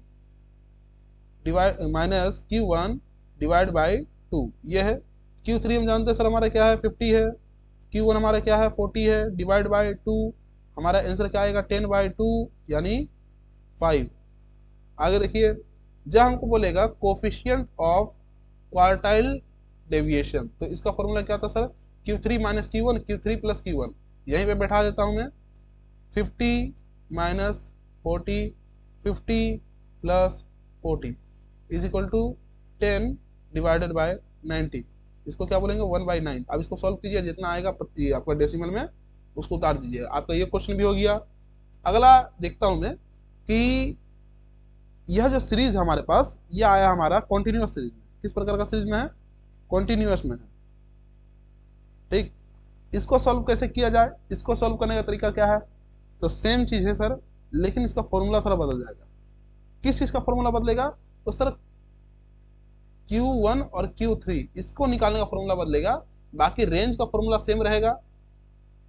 divide minus Q1 divide by 2, ये है। Q3 हम जानते हैं सर हमारा क्या है, 50 है। Q1 हमारा क्या है, 40 है, डिवाइड बाई 2, हमारा आंसर क्या आएगा? 10/2 यानी 5। आगे देखिए, जब हमको बोलेगा कोफिशिएंट ऑफ क्वार्टाइल डेविएशन तो इसका फॉर्मूला क्या था sir? Q3 minus Q1, Q3 plus Q1। यहीं पे बैठा देता हूं मैं, 50 minus 40, 50 plus 40 is equal to 10 divided by 90। इसको क्या बोलेंगे? 1/9। अब इसको सॉल्व कीजिए, जितना आएगा आपका डेसिमल में उसको उतार दीजिए। आपका ये क्वेश्चन भी हो गया। अगला देखता हूं मैं कि यह जो सीरीज है हमारे पास, ये आया हमारा कॉन्टिन्यूअस सीरीज में। किस प्रकार का सीरीज में है? कॉन्टिन्यूअस में है। ठीक, इसको सॉल्व कैसे किया जाए? इसको सॉल्व करने का तरीका क्या है? तो सेम चीज है सर, लेकिन इसका फॉर्मूला थोड़ा बदल जाएगा। किस चीज का फॉर्मूला बदलेगा? तो सर Q1 और Q3 इसको निकालने का फॉर्मूला बदलेगा, बाकी रेंज का फॉर्मूला सेम रहेगा।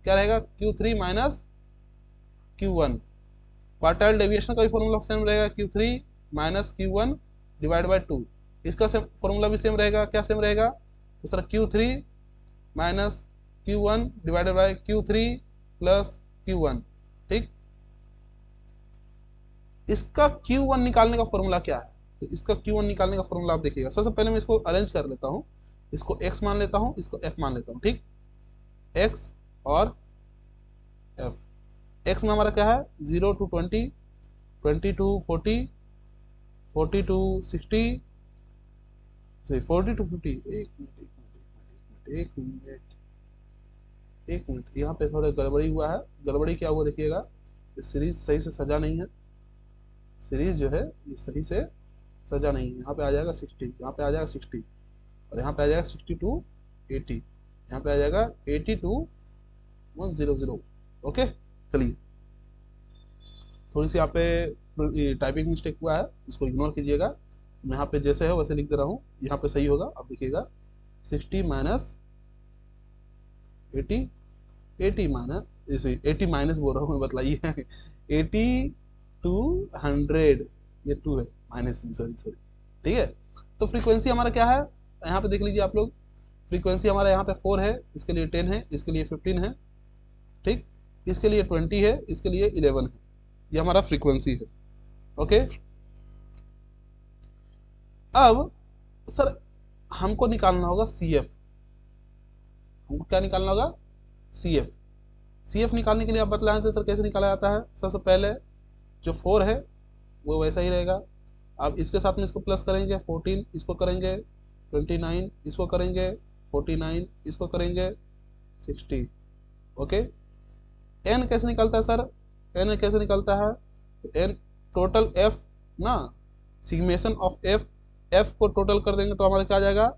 क्या रहेगा? Q3 minus Q1। Quartile deviation का भी फॉर्मूला सेम रहेगा, Q3 minus Q1 divide bye 2। इसका फॉर्मूला भी सेम रहेगा। क्या सेम रहेगा? तो sir Q3 minus Q1 divided by Q3 plus Q1। ठीक, इसका Q1 निकालने का फॉर्मूला क्या है? तो इसका Q1 निकालने का फॉर्मूला आप देखिएगा। सबसे पहले मैं इसको अरेंज कर लेता हूँ, इसको x मान लेता हूँ, इसको f मान लेता हूँ। ठीक, x और f। x में हमारा क्या है? 0 to 20, 20 to 40, 40 to 60, 40 to 50। एक मिनट, यहाँ पे थोड़ा गड़बड़ी हुआ है। गड़बड़ी क्या हुआ देखिएगा, सीरीज सही से सजा नहीं है। सीरीज जो है ये सही से सजा नहीं है। यहाँ पे आ जाएगा 60, यहाँ पे आ जाएगा 60, और यहाँ पे आ जाएगा 60 to 80, यहाँ पे आ जाएगा 80 to 100। ओके, चलिए, थोड़ी सी यहाँ पे टाइपिंग मिस्टेक हुआ है, इसको इग्नोर कीजिएगा। मैं यहाँ पे जैसे है वैसे लिख दे रहा हूँ, यहाँ पे सही होगा। अब देखिएगा 60 माइनस 80, 80 माइनस 80 माइनस बोल रहा हूँ मैं, बतलाइए 80 to 100, ये 2 है, माइनस, सॉरी सॉरी। ठीक है, तो फ्रीक्वेंसी हमारा क्या है? यहाँ पे देख लीजिए आप लोग, फ्रीक्वेंसी हमारा यहाँ पे 4 है, इसके लिए 10 है, इसके लिए 15 है। ठीक, इसके लिए 20 है, इसके लिए 11 है। ये हमारा फ्रीक्वेंसी है। ओके, अब सर हमको निकालना होगा CF। हमको क्या निकालना होगा? CF। CF निकालने के लिए आप बतलाएं थे सर कैसे निकाला जाता है। सबसे पहले जो 4 है वो वैसा ही रहेगा। अब इसके साथ में इसको प्लस करेंगे, 14 इसको करेंगे, 29 इसको करेंगे, 49 इसको करेंगे, 60। ओके, n कैसे निकलता है सर? n कैसे निकलता है? n टोटल f ना, सिग्मेशन ऑफ f, f को टोटल कर देंगे तो हमारा क्या आ जाएगा?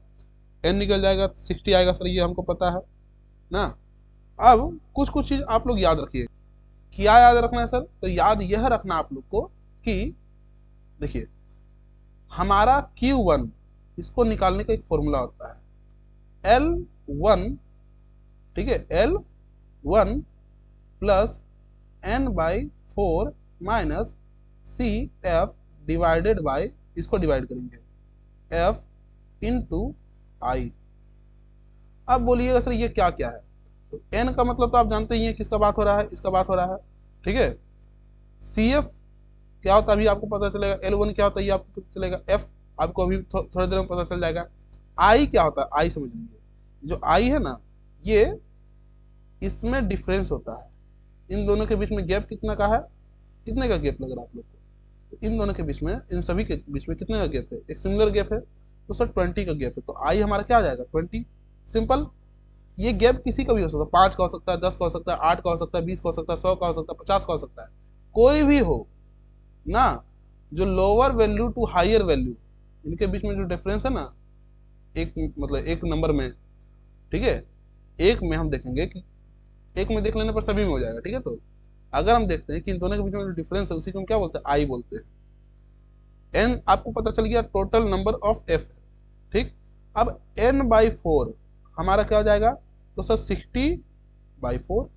n निकल जाएगा, 60 आएगा सर, ये हमको पता है ना। अब कुछ कुछ चीज आप लोग याद रखिए। क्या याद रखना है सर? तो याद यह रखना आप लोग को कि देखिए हमारा Q1 इसको निकालने का एक फॉर्मूला होता है L1। ठीक है, L1 plus n/4 minus CF divided by, इसको डिवाइड करेंगे, F इंटू I। अब बोलिएगा सर ये क्या क्या है? तो n का मतलब तो आप जानते ही हैं किसका बात हो रहा है, इसका बात हो रहा है। ठीक है, CF क्या होता है अभी आपको पता चलेगा, L1 क्या होता है ये आपको पता चलेगा, F आपको अभी थोड़ी देर में पता चल जाएगा। I क्या होता है? I समझ लीजिए, जो I है ना, ये इसमें डिफरेंस होता है। इन दोनों के बीच में गैप कितना का है? कितने का गैप लग रहा है आप लोग को? तो इन दोनों के बीच में, इन सभी के बीच में कितने का गैप है? एक सिमिलर गैप है, तो सर 20 का गैप है। तो I हमारा क्या आ जाएगा? 20। सिंपल। ये गैप किसी का भी हो सकता है, 5 का हो सकता है, 10 का हो सकता है, 8 का हो सकता है, 20 का हो सकता है, 100 का हो सकता है, 50 का हो सकता है, कोई भी हो ना। जो lower value to higher value, इनके बीच में जो डिफरेंस है ना, एक मतलब एक नंबर में, ठीक है, एक में हम देखेंगे कि एक में देख लेने पर सभी में हो जाएगा। ठीक है, तो अगर हम देखते हैं कि इन दोनों के बीच में जो डिफरेंस है उसी को हम क्या बोलते हैं, आई बोलते हैं। एन आपको पता चल गया टोटल नंबर ऑफ एफ। ठीक, अब एन बाई 4 हमारा क्या हो जाएगा, तो सर 60/4।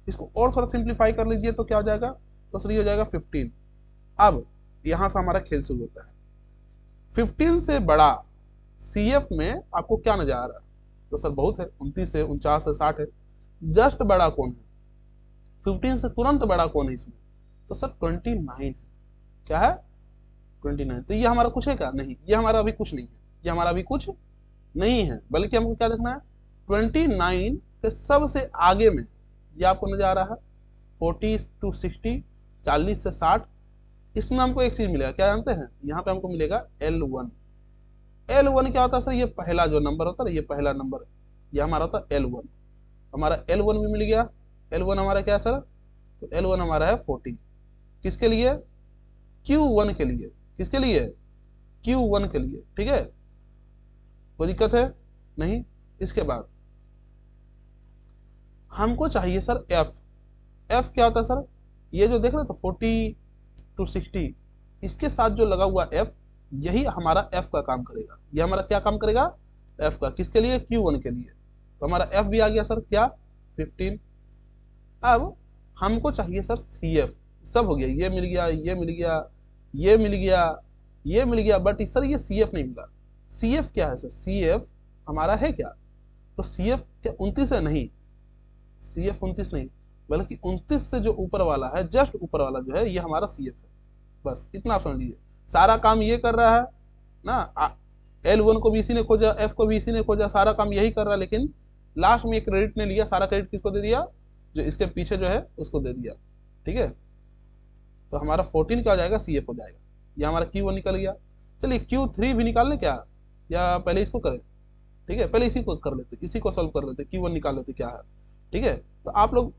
इसको और थोड़ा सिंप्लीफाई कर लीजिए तो क्या हो जाएगा, तो सर ये हो जाएगा 15। अब यहां से हमारा खेल शुरू होता है। 15 से बड़ा सीएफ में आपको क्या नजर आ रहा है, तो सर बहुत है, 29 है, 49 है, 60 है। जस्ट बड़ा कौन है, 15 से तुरंत बड़ा कौन है इसमें, तो सर 29 है। क्या है, 29। तो ये हमारा कुछ है क्या, नहीं, ये हमारा अभी कुछ नहीं है, ये हमारा अभी कुछ नहीं है, बल्कि हमको क्या देखना है, 29 के सबसे आगे में ये आपको नजर आ रहा है 40 to 60, 40 से 60। इसमें हमको एक चीज मिलेगा, क्या जानते हैं, यहाँ पे हमको मिलेगा L1। L1 क्या होता है सर, ये पहला जो नंबर होता है, ये पहला नंबर, ये हमारा होता है L1। हमारा L1 भी मिल गया। L1 हमारा क्या है सर, तो L1 हमारा है 40। किसके लिए, Q1 के लिए। किसके लिए, Q1 के लिए। ठीक है, कोई दिक्कत है नहीं। इसके बाद हमको चाहिए सर F। F क्या होता है सर, ये जो देख रहे हो तो 40 to 60, इसके साथ जो लगा हुआ F, यही हमारा F का काम करेगा। ये हमारा क्या काम करेगा, F का। किसके लिए, Q1 के लिए। तो हमारा F भी आ गया सर, क्या, 15। अब हमको चाहिए सर CF। सब हो गया, ये मिल गया, ये मिल गया, ये मिल गया, ये मिल गया, बट सर ये CF नहीं मिला। CF क्या है सर, CF हमारा है क्या, तो CF क्या 29 है, नहीं, CF 29 नहीं, बल्कि 29 से जो ऊपर वाला है, जस्ट ऊपर वाला जो है, ये हमारा CF है। बस इतना आप समझ लीजिए, सारा काम ये कर रहा है ना। L1 को भी इसी ने खोजा, F को भी इसी ने खोजा, सारा काम यही कर रहा है, लेकिन लास्ट में एक क्रेडिट ने लिया, सारा क्रेडिट किसको दे दिया, जो इसके पीछे जो है उसको दे दिया। ठीक है, तो हमारा 14 क्या हो जाएगा, CF हो जाएगा। ये हमारा Q1 निकल गया। चलिए Q3 भी निकाल लें क्या, या पहले इसको करें। ठीक है, पहले इसी को कर लेते, इसी को सॉल्व कर लेते, Q1 निकाल लेते क्या है। ठीक है, तो आप लोग,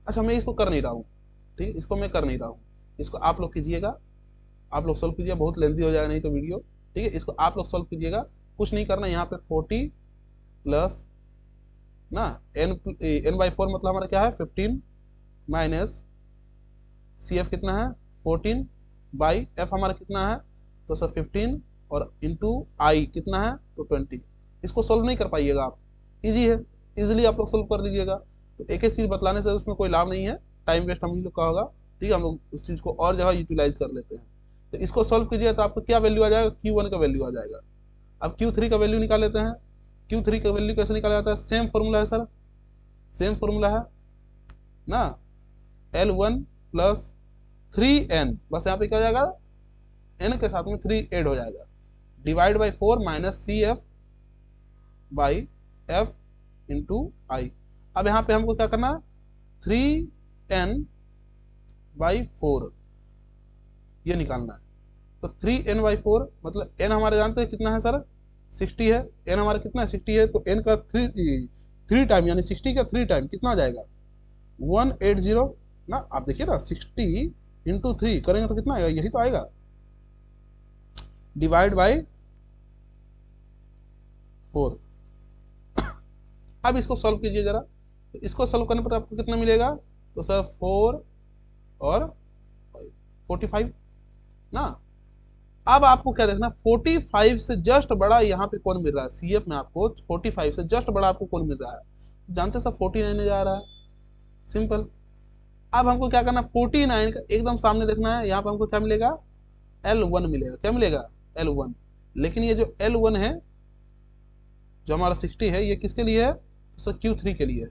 अच्छा मैं इसको कर नहीं रहा हूँ, ठीक है, इसको मैं कर नहीं रहा हूँ, इसको आप लोग कीजिएगा, आप लोग सॉल्व कीजिए, बहुत लेंथी हो जाएगा नहीं तो वीडियो। ठीक है, इसको आप लोग सॉल्व कीजिएगा, कुछ नहीं करना। यहाँ पे 40 प्लस ना n/4 मतलब हमारा क्या है 15 माइनस CF कितना है 14 बाई F हमारा कितना है, तो सर 15 और इंटू आई कितना है, तो 20। इसको सोल्व नहीं कर पाइएगा आप, इजी है, इजीली आप लोग सोल्व कर लीजिएगा। तो एक एक चीज बतलाने से उसमें कोई लाभ नहीं है, टाइम वेस्ट हम लोग का होगा। ठीक है, हम लोग उस चीज को और जगह यूटिलाइज कर लेते हैं। तो इसको सोल्व कीजिए तो आपको क्या वैल्यू आ जाएगा, Q1 का वैल्यू आ जाएगा। अब Q3 का वैल्यू निकाल लेते हैं। Q3 का वैल्यू कैसे निकाला जाता है, सेम फॉर्मूला है सर, सेम फॉर्मूला है ना, L1 प्लस 3n, बस यहाँ पे क्या जाएगा, n के साथ में 3 ऐड हो जाएगा, divide by 4 minus CF by F into I. अब यहाँ पे हमको क्या करना है, 3n/4 ये निकालना है। तो 3n/4 मतलब n हमारे जानते हैं कितना है सर, 60 है। n हमारा कितना है, 60 है, तो n का 3 टाइम, यानी 60 का 3 टाइम कितना आ जाएगा, 180 ना। आप देखिए ना, 60 इंटू 3 करेंगे तो कितना आएगा, यही तो आएगा, डिवाइड बाई 4। अब इसको सॉल्व कीजिए जरा, तो इसको सॉल्व करने पर आपको कितना मिलेगा, तो सर 4 और 45 ना। अब आपको क्या देखना, 45 से जस्ट बड़ा यहाँ पे कौन मिल रहा है, CF में आपको 45 से जस्ट बड़ा आपको कौन मिल रहा है, जानते सब 49 जा रहा है, सिंपल। अब हमको क्या करना, 49 का एकदम सामने देखना है, यहाँ पे हमको क्या मिलेगा, L1 मिलेगा। क्या मिलेगा, L1। लेकिन ये जो L1 है, जो हमारा 60 है, ये किसके लिए है, तो सर Q3 के लिए है।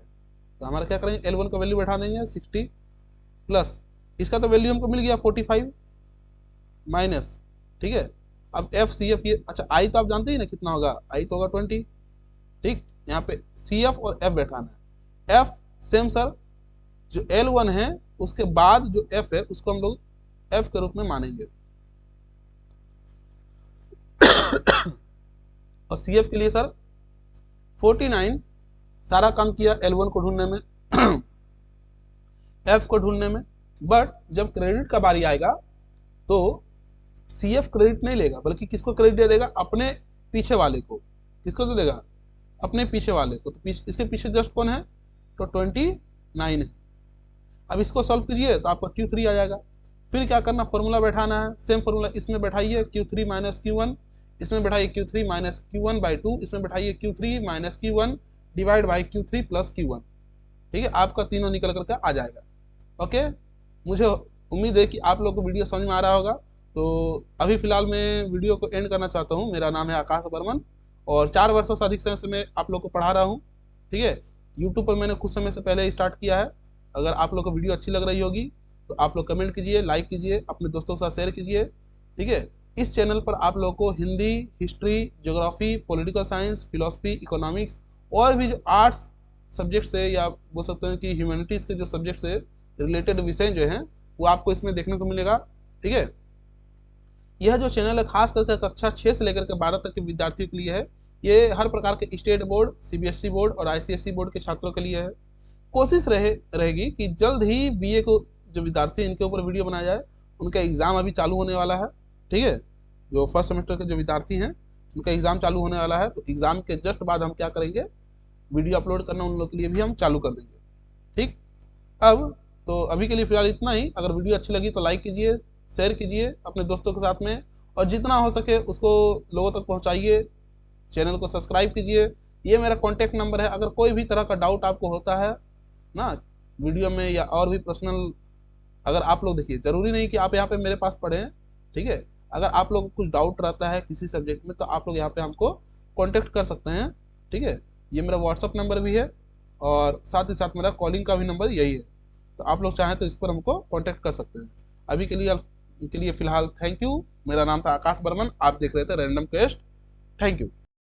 तो हमारा क्या करेंगे, L1 का वैल्यू बैठा देंगे 60 प्लस इसका तो वैल्यू हमको मिल गया 45 माइनस। ठीक है, अब FCF ये, अच्छा आई तो आप जानते ही ना कितना होगा, आई तो होगा 20। ठीक, यहाँ पे CF और F बैठाना है। F सेम सर, जो L1 है उसके बाद जो F है उसको हम लोग F के रूप में मानेंगे, और CF के लिए सर 49 सारा काम किया L1 को ढूंढने में, F को ढूंढने में, बट जब क्रेडिट का बारी आएगा तो CF क्रेडिट नहीं लेगा, बल्कि किसको क्रेडिट दे देगा, अपने पीछे वाले को। किसको दे देगा, अपने पीछे वाले को, तो इसके पीछे जस्ट कौन है, तो 29 है। अब इसको सॉल्व कीजिए तो आपका Q3 आ जाएगा। फिर क्या करना, फॉर्मूला बैठाना है, सेम फॉर्मूला इसमें बैठाइए Q3 माइनस Q1, इसमें बैठाइए Q3 माइनस Q1 बाई 2, इसमें बैठाइए Q3 minus Q1 divide by Q3 plus Q1। ठीक है, आपका तीनों निकल करके आ जाएगा। ओके, मुझे उम्मीद है कि आप लोग को वीडियो समझ में आ रहा होगा। तो अभी फिलहाल मैं वीडियो को एंड करना चाहता हूँ। मेरा नाम है आकाश बर्मन और 4 वर्षों से अधिक समय से मैं आप लोग को पढ़ा रहा हूँ। ठीक है, यूट्यूब पर मैंने कुछ समय से पहले स्टार्ट किया है। अगर आप लोग को वीडियो अच्छी लग रही होगी तो आप लोग कमेंट कीजिए, लाइक कीजिए, अपने दोस्तों के साथ शेयर कीजिए। ठीक है, इस चैनल पर आप लोग को Hindi, history, geography, political science, philosophy, economics और भी जो आर्ट्स सब्जेक्ट से या बोल सकते हैं कि ह्यूमैनिटीज़ के जो सब्जेक्ट से रिलेटेड विषय जो हैं वो आपको इसमें देखने को मिलेगा। ठीक है, यह जो चैनल है खास करके कक्षा 6 से लेकर के 12 तक के विद्यार्थियों के लिए है। ये हर प्रकार के स्टेट बोर्ड, CBSE बोर्ड और ICSE बोर्ड के छात्रों के लिए है। कोशिश रहेगी कि जल्द ही BA को जो विद्यार्थी इनके ऊपर वीडियो बनाया जाए। उनका एग्ज़ाम अभी चालू होने वाला है। ठीक है, जो फर्स्ट सेमेस्टर के जो विद्यार्थी हैं उनका एग्ज़ाम चालू होने वाला है, तो एग्ज़ाम के जस्ट बाद हम क्या करेंगे, वीडियो अपलोड करना उन लोग के लिए भी हम चालू कर देंगे। ठीक, अब तो अभी के लिए फिलहाल इतना ही। अगर वीडियो अच्छी लगी तो लाइक कीजिए, शेयर कीजिए अपने दोस्तों के साथ में, और जितना हो सके उसको लोगों तक पहुंचाइए। चैनल को सब्सक्राइब कीजिए। ये मेरा कॉन्टैक्ट नंबर है, अगर कोई भी तरह का डाउट आपको होता है ना वीडियो में या और भी पर्सनल, अगर आप लोग देखिए, जरूरी नहीं कि आप यहाँ पे मेरे पास पढ़ें। ठीक है, अगर आप लोग को कुछ डाउट रहता है किसी सब्जेक्ट में तो आप लोग यहाँ पे हमको कॉन्टेक्ट कर सकते हैं। ठीक है, ये मेरा व्हाट्सअप नंबर भी है और साथ ही साथ मेरा कॉलिंग का भी नंबर यही है। तो आप लोग चाहें तो इस पर हमको कॉन्टेक्ट कर सकते हैं। अभी के लिए फिलहाल थैंक यू। मेरा नाम था आकाश बर्मन, आप देख रहे थे रैंडम क्वेस्ट। Thank you.